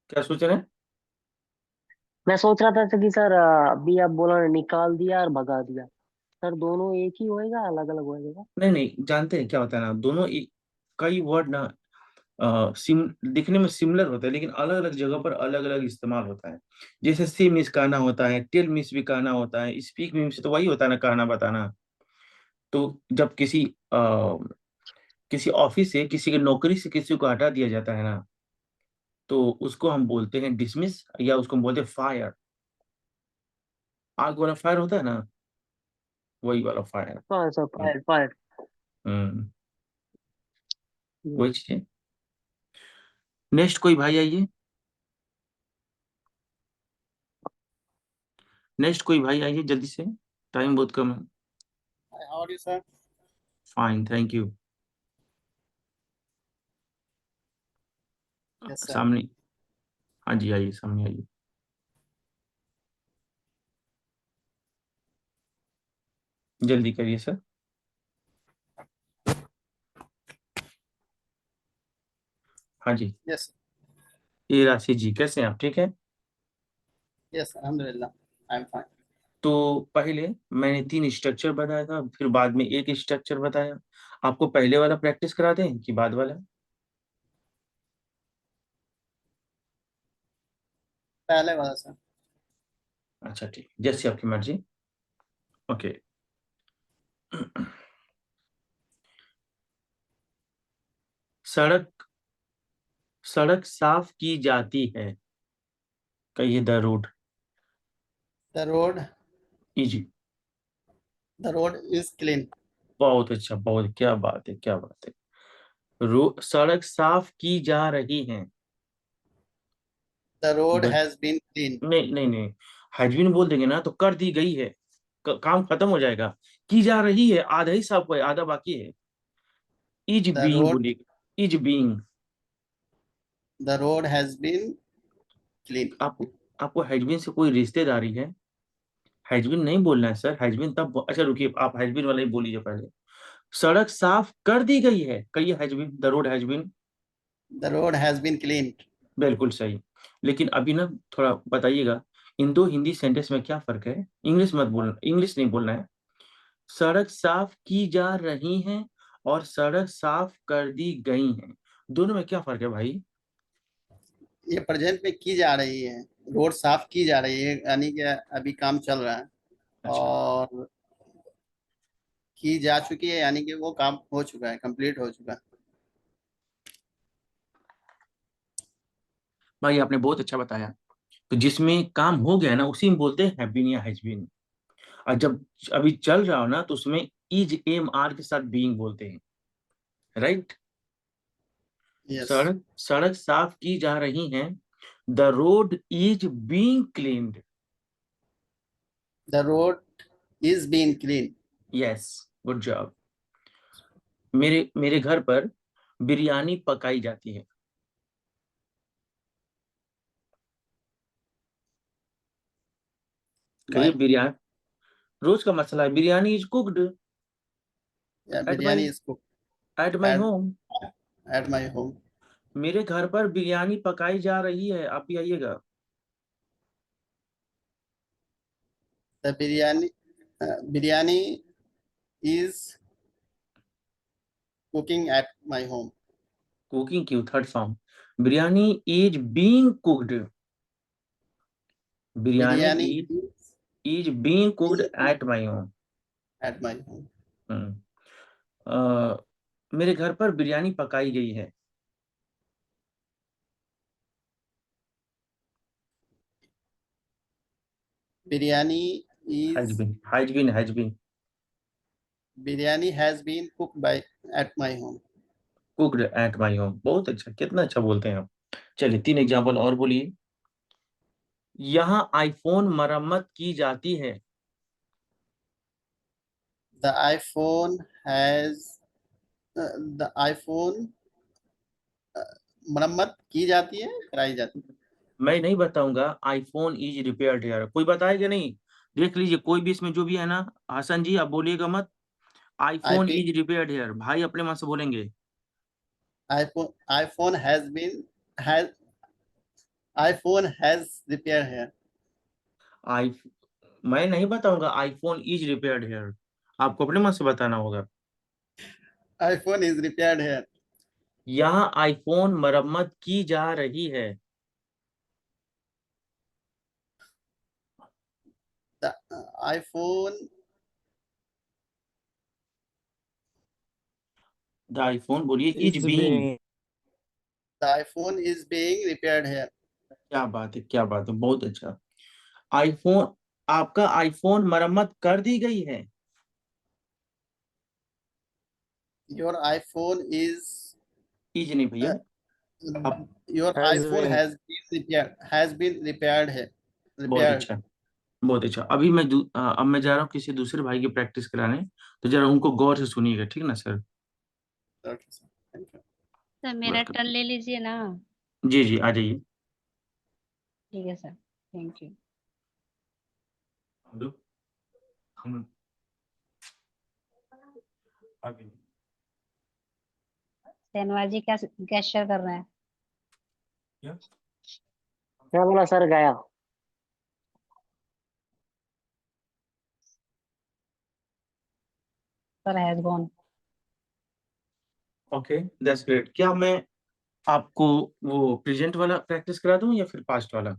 क्या सोच रहे हैं? मैं सोच रहा था कि सर अभी आप बोला ना, निकाल दिया और भगा दिया, सर दोनों एक ही होएगा अलग अलग होएगा? नहीं नहीं, जानते हैं क्या होता है ना, दोनों कई वर्ड ना दिखने में सिमिलर होता है, लेकिन अलग अलग जगह पर अलग अलग इस्तेमाल होता है। जैसे सी मिस कहना होता है, टेल मिस भी कहना होता है, स्पीक मिस तो वही होता है ना, कहना बताना। तो जब किसी ऑफिस से, किसी की नौकरी से किसी को हटा दिया जाता है ना, तो उसको हम बोलते हैं डिसमिस, या उसको हम बोलते हैं फायर। आग वाला फायर होता है ना, वही वाला फायर। हाँ सर, फायर फायर। हम्म, वही चीज है। नेक्स्ट कोई भाई आइए, नेक्स्ट कोई भाई आइए जल्दी से, टाइम बहुत कम है। How are you, sir? Fine, thank you. Yes, sir. सामने, हाँ जी आइए, सामने आइए, जल्दी करिए सर। हाँ जी, Yes, ये राशि जी, कैसे हैं आप? ठीक है। yes, Alhamdulillah. I'm fine. तो पहले मैंने 3 स्ट्रक्चर बताया था, फिर बाद में एक स्ट्रक्चर बताया। आपको पहले वाला प्रैक्टिस करा दें कि बाद वाला? पहले वाला सर। अच्छा ठीक, जैसे आपकी मर्जी। ओके। सड़क सड़क साफ की जाती है, कहिए the road. The road easy. is clean. बहुत अच्छा, बहुत, क्या बात है, क्या बात है। सड़क साफ की जा रही है। The road बस, has been cleaned. नहीं नहीं नहीं, हैजबीन बोल देंगे ना तो कर दी गई है, काम खत्म हो जाएगा। की जा रही है, आधा ही साफ हुआ है, आधा बाकी है। इज The बीइंग road बोलिए, is being. the road has been cleaned. आपको हैजबीन से कोई रिश्तेदारी है? हैजबीन नहीं बोलना है सर, हैजबीन तब, अच्छा रुकिए, आप हैजबीन वाला ही बोलिए पहले। सड़क साफ कर दी गई है, कहिए has been, the road has been. The road has been cleaned. बिल्कुल सही। लेकिन अभी ना थोड़ा बताइएगा, इन दो हिंदी सेंटेंस में क्या फर्क है? इंग्लिश मत बोलना, इंग्लिश नहीं बोलना है। सड़क साफ की जा रही है और सड़क साफ कर दी गई है, दोनों में क्या फर्क है भाई? ये प्रेजेंट में की जा रही है, रोड साफ की जा रही है, यानी कि अभी काम चल रहा है। अच्छा, और की जा चुकी है, यानी कि वो काम हो चुका है, कंप्लीट हो चुका है। भाई आपने बहुत अच्छा बताया। तो जिसमें काम हो गया ना उसी में बोलते हैं हैव बीन या हैज बीन। और जब अभी चल रहा हो ना तो उसमें इज एम आर के साथ बीइंग बोलते हैं, राइट? यस, सड़क सड़क साफ की जा रही है, the road is being cleaned. The road is being clean. Yes, good job. मेरे मेरे घर पर बिरयानी पकाई जाती है। कहिए बाय, बिरयानी, रोज का मसला है, बिरयानी इज कुक्ड या at my biryani is cook at my at home. At my home. मेरे घर पर बिरयानी पकाई जा रही है, आप भी आइएगा। The biryani is cooking at my home. Cooking क्यों, third form. Biryani is being cooked, biryani biryani is being cooked is at my home. At my home. मेरे घर पर बिरयानी पकाई गई है। Biryani has is been, has been, has been biryani has been cook by at my home. Cooked at my home. बहुत अच्छा, कितना अच्छा बोलते हैं आप। चलिए 3 एग्जाम्पल और बोलिए। यहाँ आईफोन मरम्मत की जाती है। The iPhone has the iPhone मरम्मत की जाती है, कराई जाती है। मैं नहीं बताऊंगा, आईफोन इज रिपेयर्ड यार, कोई बताएगा नहीं? देख लीजिए, कोई भी इसमें जो भी है ना, हसन जी आप बोलिएगा मत। IPhone IP is repaired here, भाई अपने मन से बोलेंगे। IPhone has iPhone has repair है। आई मैं नहीं बताऊंगा आईफोन इज रिपेयर्ड हेयर, आपको अपने मन से बताना होगा। आईफोन इज रिपेयर्ड है। यहाँ आईफोन मरम्मत की जा रही है। द आईफोन द आईफोन बोलिए is is being. Being. The iPhone is being repaired है। क्या बात है, क्या बात है, बहुत अच्छा। आईफोन, आपका आईफोन मरम्मत कर दी गई है। योर आईफोन इज इज नहीं भैया, आप, your has iPhone been. Has been repaired है, बहुत रिपेयर्ड। अच्छा, बहुत अच्छा। अभी मैं अब मैं जा रहा हूँ किसी दूसरे भाई की प्रैक्टिस कराने, तो जरा उनको गौर से सुनिएगा, ठीक ना sir? Okay sir, thank you. Sir मेरा टर्न ले लीजिए ना। जी जी, आ जाइए। ठीक है सर, थैंक यू। हेलो, हम अभी शहनवाज जी क्या क्या शेयर कर रहे हैं? क्या? क्या बोला सर, गया? Sir has gone. Okay, that's great. क्या मैं आपको वो प्रेजेंट वाला प्रैक्टिस करा दूं या फिर पास्ट वाला?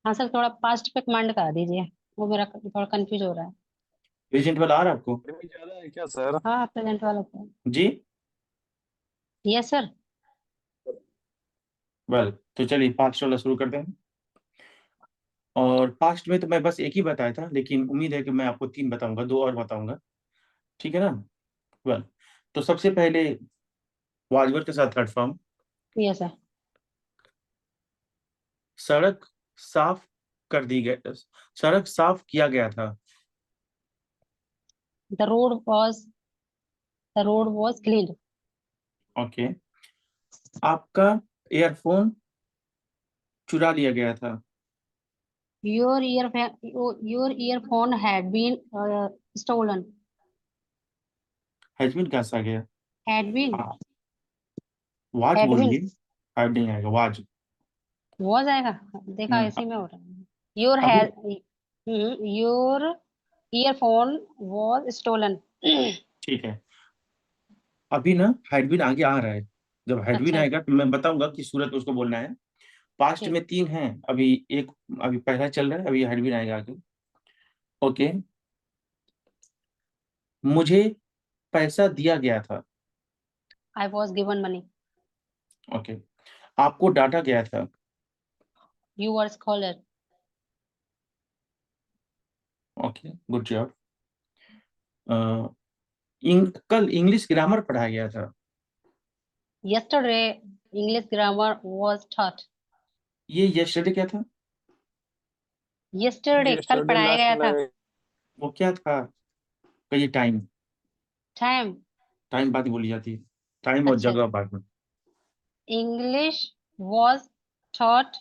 हाँ सर, थोड़ा पास्ट पे कमांड करा दीजिए, वो मेरा थोड़ा कंफ्यूज हो रहा है। प्रेजेंट वाला आ रहा है आपको? गर्मी ज्यादा है क्या सर? हाँ प्रेजेंट वाला तो। जी, यस सर। वेल तो चलिए पास्ट वाला शुरू करते हैं। और पास्ट में तो मैं बस एक ही बताया था, लेकिन उम्मीद है कि मैं आपको 3 बताऊंगा, 2 और बताऊंगा। ठीक है ना? वेल, तो सबसे पहले वाजवर के साथ थर्ड फॉर्म, यस सर। सड़क साफ कर दी गई, सड़क साफ किया गया था। The road was clean. Okay. आपका ईयरफोन चुरा लिया गया था। Your earphone had been stolen. Has been कैसा आ गया? हैड बीन हाँ, वाज हैड बीन बोलिए, हैड नहीं आएगा, वाज। वॉज आएगा। देखा इसी में हो रहा है। योर अभी had your earphone was stolen. ठीक है, अभी ना हैडबिन आगे आ रहा है। जब हैडबिन अच्छा आएगा तो मैं बताऊंगा कि सूरत उसको बोलना है। पास्ट ठीक। में 3 हैं, अभी एक, अभी पहला चल रहा है, अभी हैडबिन आएगा आगे। ओके। मुझे पैसा दिया गया था। I was given money. Okay. आपको डांटा गया था। You are scholar. Okay, good job. कल इंग्लिश ग्रामर पढ़ाया गया था। Yesterday English grammar was taught. ये यस्टरडे क्या था? यस्टरडे कल Yesterday पढ़ाया last गया में था। लगे। वो क्या था? कहिए टाइम। टाइम। टाइम बात बोली जाती है, टाइम और अच्छा जगह बाद में। English was taught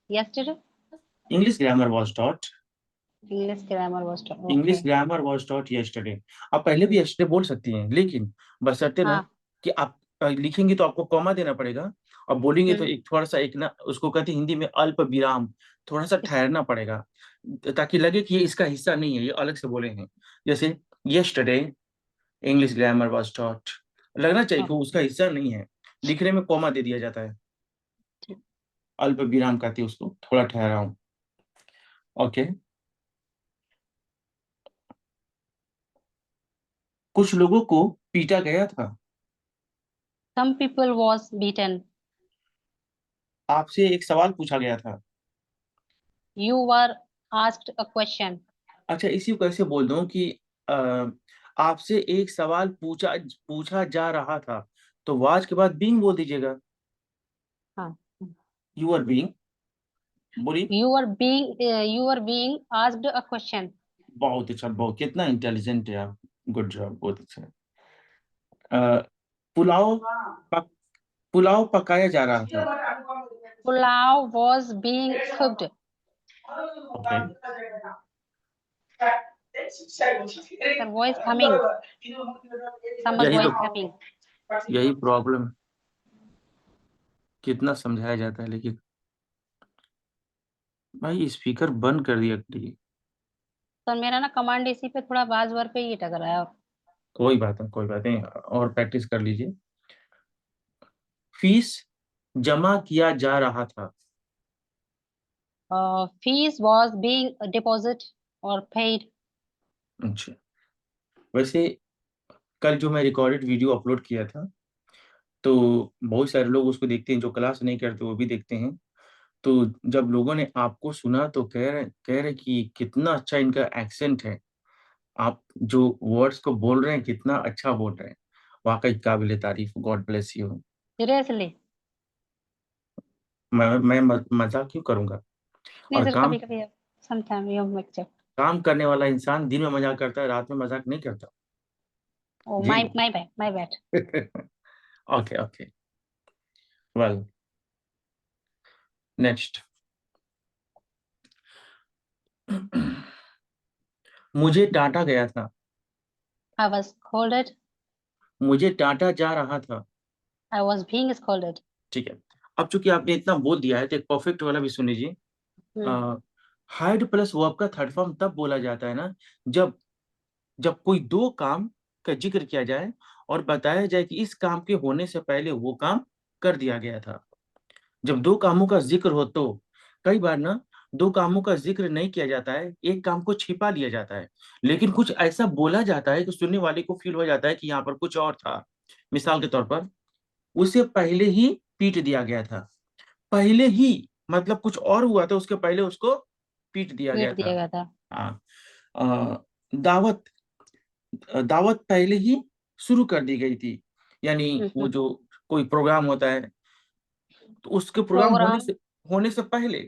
yesterday. English grammar was taught. English grammar was taught. Okay. English grammar was taught yesterday. आप पहले भी यस्टरडे बोल सकती हैं, लेकिन बशर्ते ना हाँ। कि आप लिखेंगे तो आपको कॉमा देना पड़ेगा, और बोलेंगे तो हम्म। एक थोड़ा सा, एक ना उसको कहते हैं हिंदी में अल्प विराम, थोड़ा सा ठहरना पड़ेगा, ताकि लगे कि ये इसका हिस्सा नहीं है, ये अलग से बोले हैं। जैसे yesterday English grammar was taught, लगना चाहिए कि वो उसका हिस्सा नहीं है, लिखने में कॉमा दे दिया जाता है। अल्प विराम कहते हैं उसको, थोड़ा ठहराओ। ओके। कुछ लोगों को पीटा गया था। Some people was beaten. आपसे एक सवाल पूछा गया था। You were asked a question. अच्छा, इसी को कैसे बोल दूं कि अ, आपसे एक सवाल पूछा पूछा जा रहा था, तो वाज के बाद बीइंग बोल दीजिएगा। हाँ। यू आर बीइंग, बोलिए। You are being asked a question. बहुत अच्छा, बहुत, कितना इंटेलिजेंट है आप, गुड जॉब, बहुत अच्छा। अ, पुलाव पक, पुलाव पकाया जा रहा था। Pulao was being cooked. Okay. Sir voice coming. Someone यही वॉइस तो, कमिंग। यही प्रॉब्लम, कितना समझाया जाता है, लेकिन भाई स्पीकर बंद कर दिया करिए। सर मेरा ना कमांड इसी पे थोड़ा बाज वर पे ही टकराया है। कोई बात नहीं, कोई बात नहीं, और प्रैक्टिस कर लीजिए। फीस जमा किया जा रहा था। फीस वॉज बीइंग डिपॉजिट और पेड। अच्छा, वैसे कल जो मैं रिकॉर्डेड वीडियो अपलोड किया था, तो बहुत सारे लोग उसको देखते हैं, जो क्लास नहीं करते वो भी देखते हैं। तो जब लोगों ने आपको सुना तो कह रहे कि कितना अच्छा इनका एक्सेंट है, आप जो वर्ड्स को बोल रहे हैं कितना अच्छा बोल रहे हैं, वाकई काबिल तारीफ, गॉड ब्लेस यू। सीरियसली। मैं मजाक क्यों करूंगा? नहीं और सर कभी कभी समटाइम यू मिक्सचर। काम करने वाला इंसान दिन में मजाक करता है, रात में मजाक नहीं करता ओ जी। My bad my bad. Okay okay, well, next. मुझे डांटा गया था। I was scolded. मुझे डांटा जा रहा था। I was being scolded. ठीक है, अब चूंकि आपने इतना बोल दिया है तो एक परफेक्ट वाला भी सुन लीजिए। हाइड प्लस वर्ब का थर्ड फॉर्म तब बोला जाता है ना, जब जब कोई दो काम का जिक्र किया जाए और बताया जाए कि इस काम के होने से पहले वो काम कर दिया गया था। जब दो कामों का जिक्र हो तो, कई बार ना दो कामों का जिक्र नहीं किया जाता है, एक काम को छिपा लिया जाता है, लेकिन कुछ ऐसा बोला जाता है कि सुनने वाले को फील हो जाता है कि यहाँ पर कुछ और था। मिसाल के तौर पर, उसे पहले ही पीट दिया गया था। पहले ही मतलब कुछ और हुआ था, उसके पहले उसको पीट दिया पीट गया दिया था। गया था। हाँ। दावत दावत पहले ही शुरू कर दी गई थी, यानी वो जो कोई प्रोग्राम होता है तो उसके प्रोग्राम प्रोग्राम होने से पहले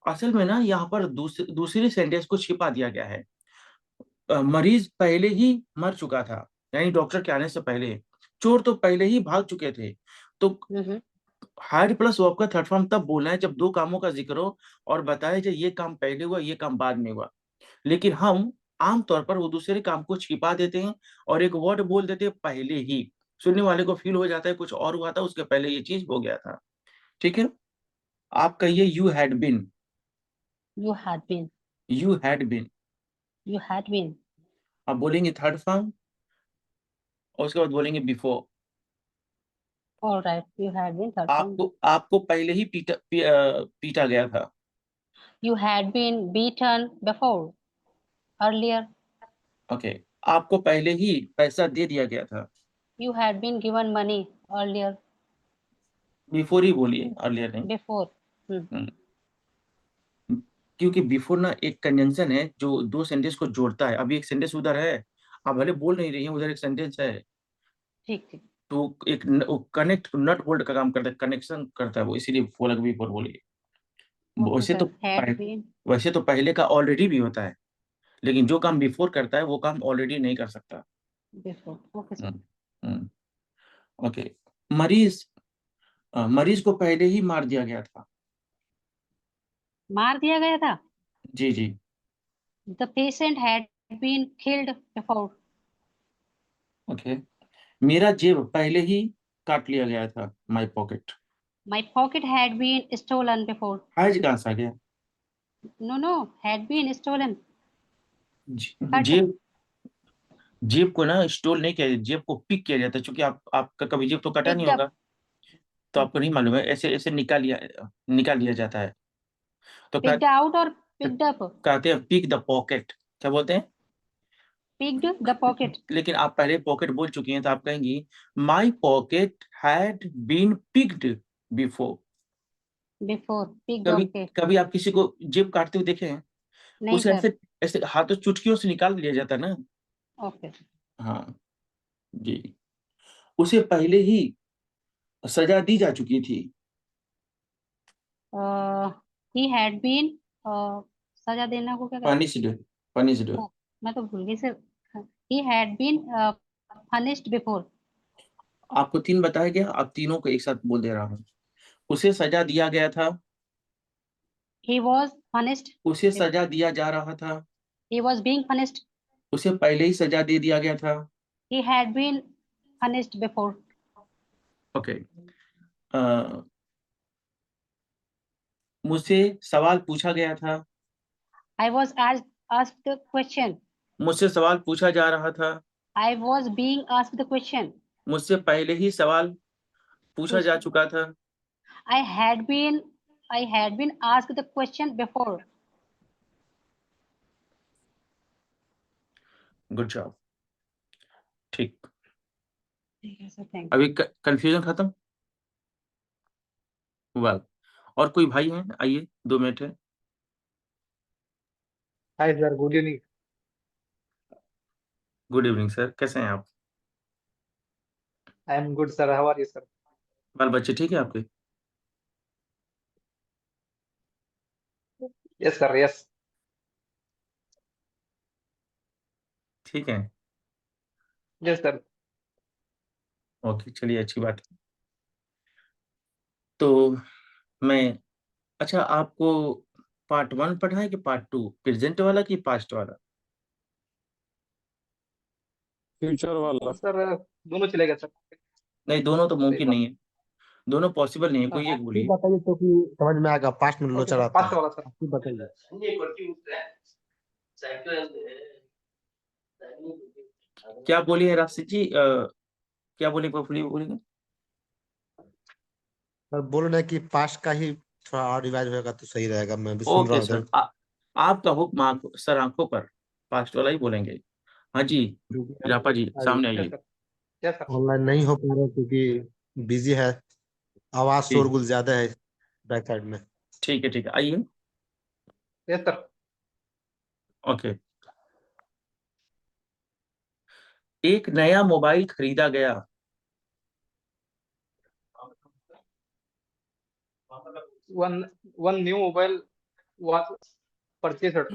असल में ना यहाँ पर दूसरी सेंटेंस को छिपा दिया गया है। मरीज पहले ही मर चुका था, यानी डॉक्टर के आने से पहले। चोर तो पहले ही भाग चुके थे। तो हार्ड प्लस वर्ब का थर्ड फॉर्म तब बोलना है जब दो कामों का जिक्र हो और बताया जाए ये काम पहले हुआ, ये काम बाद में हुआ। लेकिन हम आमतौर पर वो दूसरे काम को छिपा देते हैं और एक वर्ड बोल देते हैं पहले ही। सुनने वाले को फील हो जाता है कुछ और हुआ था, उसके पहले ये चीज हो गया था। ठीक है, आप कहिए you had been. You had been, you had been. You had been. आप बोलेंगे थर्ड फॉर्म और उसके बाद बोलेंगे before. Alright, you had been third form. आपको पहले ही पीटा गया था। You had been beaten before, earlier. Okay, आपको पहले ही पैसा दे दिया गया था। You had been given money earlier, before ही बोलिए, अर्लियर नहीं। बिफोर। क्योंकि बिफोर ना एक कंजंक्शन है जो दो सेंटेंस को जोड़ता है। अभी एक सेंटेंस उधर है, आप भले बोल नहीं रही हैं, उधर एक सेंटेंस है ठीक ठीक। तो एक कनेक्ट नट बोल्ट का काम करता है, कनेक्शन करता है वो, इसीलिए बोला बिफोर बोलिए। ओके वैसे तो सर, हैड बीन। वैसे तो पहले का ऑलरेडी भी होता है, लेकिन जो काम बिफोर करता है वो काम ऑलरेडी नहीं कर सकता। Before, okay sir. ओके, मरीज मरीज को पहले ही मार दिया गया था। मार दिया गया था। जी जी। The patient had been killed before. Okay, मेरा जेब पहले ही काट लिया गया था। My pocket. My pocket had been stolen before. आज कहाँ से आ गया? No no, had been stolen. जेब जेब को ना स्टोल नहीं किया, जेब को पिक किया जाता है। क्योंकि आपका कभी जेब तो कटा नहीं पिक्ड होगा, अप। तो आपको नहीं मालूम है। ऐसे ऐसे निकाल लिया जाता है। तो पिक्ड आउट और पिक्ड अप। कहते हैं पिक द पॉकेट। क्या बोलते हैं? Picked the pocket. लेकिन आप पहले पॉकेट बोल चुकी हैं तो आप कहेंगी my pocket had been picked before. Before, picked, कभी ओके। कभी आप किसी को जेब काटते हुए देखे हैं? नहीं उसे सर। ऐसे ऐसे हाथों चुटकियों से निकाल लिया जाता है ना। ओके। हाँ जी, उसे पहले ही सजा दी जा चुकी थी। ही हैड बीन, सजा देना को क्या कहते पनिश्ड। पनिश्ड। हैं? मैं तो भूल गई sir. He had been punished before. आपको तीन बताया गया, आप तीनों को एक साथ बोल दे रहा हूँ। उसे सजा दिया गया था। He was punished। उसे सजा दिया जा रहा था। he was being punished। उसे पहले ही सजा दे दिया गया था। he had been punished before। Okay, मुझसे सवाल पूछा गया था। I was asked the question। मुझसे सवाल पूछा जा रहा था। I was being asked the question। मुझसे पहले ही सवाल पूछा जा चुका था। I had been asked the question before। Good job. ठीक, ठीक है सर, थैंक अभी कंफ्यूजन खत्म। वेल, और कोई भाई है? आइए, 2 मिनट है। Hi sir, good evening. Good evening sir, कैसे हैं आप? I am good sir, how are you sir? बाल बच्चे ठीक है आपके? Yes sir, yes. ठीक है, यस सर। ओके, चलिए अच्छी बात है। तो मैं, अच्छा आपको पार्ट 1 पढ़ा है कि पार्ट 2, प्रेजेंट वाला कि पास्ट वाला? फ्यूचर वाला। सर दोनों चलेगा सर। नहीं, दोनों तो सही मुमकिन बात। नहीं है, दोनों पॉसिबल नहीं है, कोई एक आप ही बोलिए। बताइए तो कि समझ में आएगा। पास्ट में ओके लोचा सर, रहता पास्ट है। वाला सर। आप ही बताइए। क्या बोलिए राशिद जी, क्या बोले बोलेंगे? सर बोल रहे हैं कि पास्ट का ही थोड़ा और रिवाइज होगा तो सही रहेगा। मैं भी सुन रहा ओके हूँ सर, इधर। आपका हुक्म सर, आंखों पर। पास्ट वाला ही बोलेंगे। हाँ जी, रापा जी सामने यस आइए। Sir, yes sir. ऑनलाइन नहीं हो पा रहा क्योंकि बिजी है। आवाज ठीक, शोरगुल ज्यादा है बैक साइड में। ठीक है, ठीक है, आइए। Yes sir. ओके, एक नया मोबाइल खरीदा गया। One new mobile was purchased.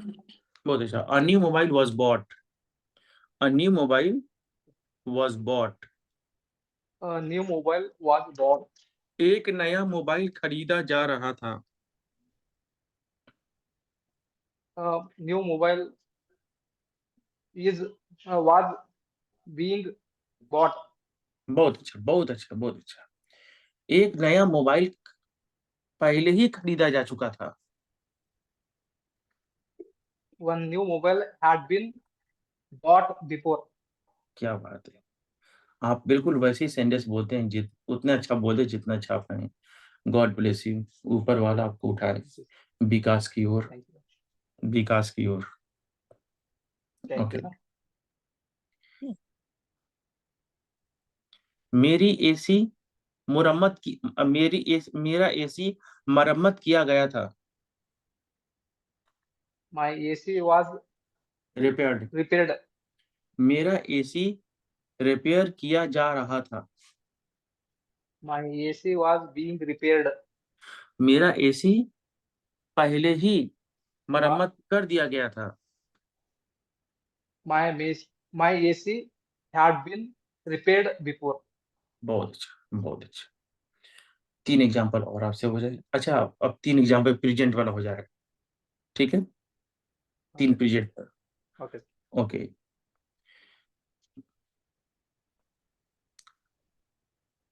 बहुत अच्छा। A new mobile was bought. A new mobile was bought. A new mobile was bought. एक नया मोबाइल खरीदा जा रहा था। A new mobile is was being bought. बहुत अच्छा, बहुत अच्छा, बहुत अच्छा। एक नया मोबाइल पहले ही खरीदा जा चुका था। One new mobile had been bought before. क्या बात है, आप बिल्कुल वैसे ही सेंटेंस बोलते हैं, उतना अच्छा बोले जितना अच्छा आप हैं। गॉड ब्लेस यू, ऊपर वाला आपको उठाए विकास की ओर, Thank you. विकास की ओर। Thank okay. you. मेरी एसी मुरम्मत की मेरा एसी मरम्मत किया गया था। My AC was repaired. repaired. मेरा एसी रिपेयर किया जा रहा था। My AC was being repaired. मेरा एसी पहले ही मरम्मत कर दिया गया था। My AC had been repaired before. बहुत अच्छा, बहुत अच्छा। 3 एग्जाम्पल और आपसे हो जाए। अच्छा, अब 3 एग्जाम्पल प्रेजेंट वाला हो जाएगा, ठीक है? 3 Okay. प्रेजेंट पर। Okay. ओके।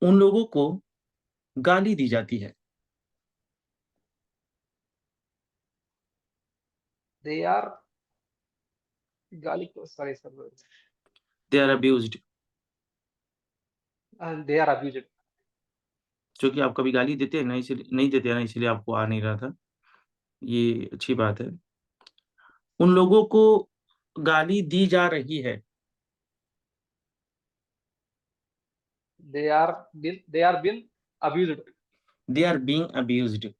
उन लोगों को गाली दी जाती है। They are sorry, sir. They are abused. And they are abused. क्योंकि आप कभी गाली देते हैं ना, इसलिए नहीं देते हैं ना, इसलिए आपको आ नहीं रहा था। ये अच्छी बात है। उन लोगों को गाली दी जा रही है। They are been abused. They are being abused.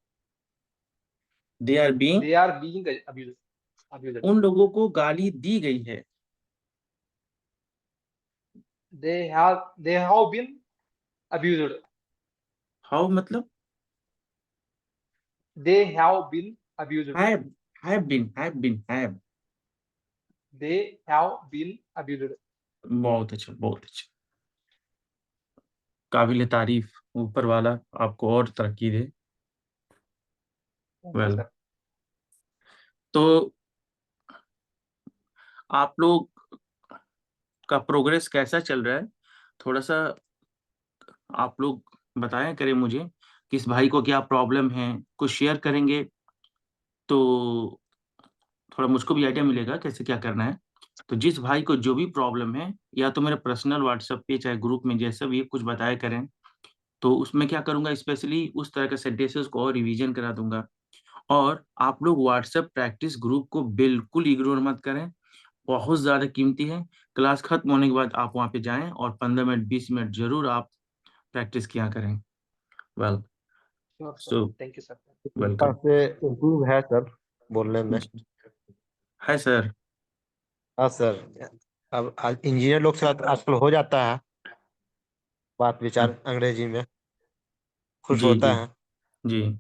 They are being. They are being abused. Abused. उन लोगों को गाली दी गई है। They have been abused. How मतलब? They have been abused. Have been. They have been abused. बहुत अच्छा, बहुत अच्छा। काबिल तारीफ, ऊपर वाला आपको और तरक्की दे। Thank you, well, sir. तो आप लोग का प्रोग्रेस कैसा चल रहा है? थोड़ा सा आप लोग बताया करें मुझे, किस भाई को क्या प्रॉब्लम है, कुछ शेयर करेंगे तो थोड़ा मुझको भी आइडिया मिलेगा कैसे क्या करना है। तो जिस भाई को जो भी प्रॉब्लम है, या तो मेरे पर्सनल व्हाट्सएप पे चाहे ग्रुप में जैसा भी कुछ बताया करें, तो उसमें क्या करूंगा, स्पेशली उस तरह के सेंटेंसेस को और रिवीजन करा दूंगा। और आप लोग व्हाट्सएप प्रैक्टिस ग्रुप को बिल्कुल इग्नोर मत करें, बहुत ज़्यादा कीमती है। क्लास खत्म होने के बाद आप वहाँ पे जाएं और 15 मिनट 20 मिनट जरूर आप प्रैक्टिस किया करें। Well, Sure, sir. So Thank you, sir. Welcome. से इम्प्रूव है सर बोलने में। है सर। हाँ सर, अब इंजीनियर लोग से आजकल हो जाता है बात विचार अंग्रेजी में, खुश जी होता जी है। जी,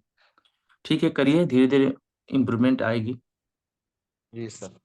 ठीक है, करिए, धीरे धीरे इम्प्रूवमेंट आएगी। जी सर।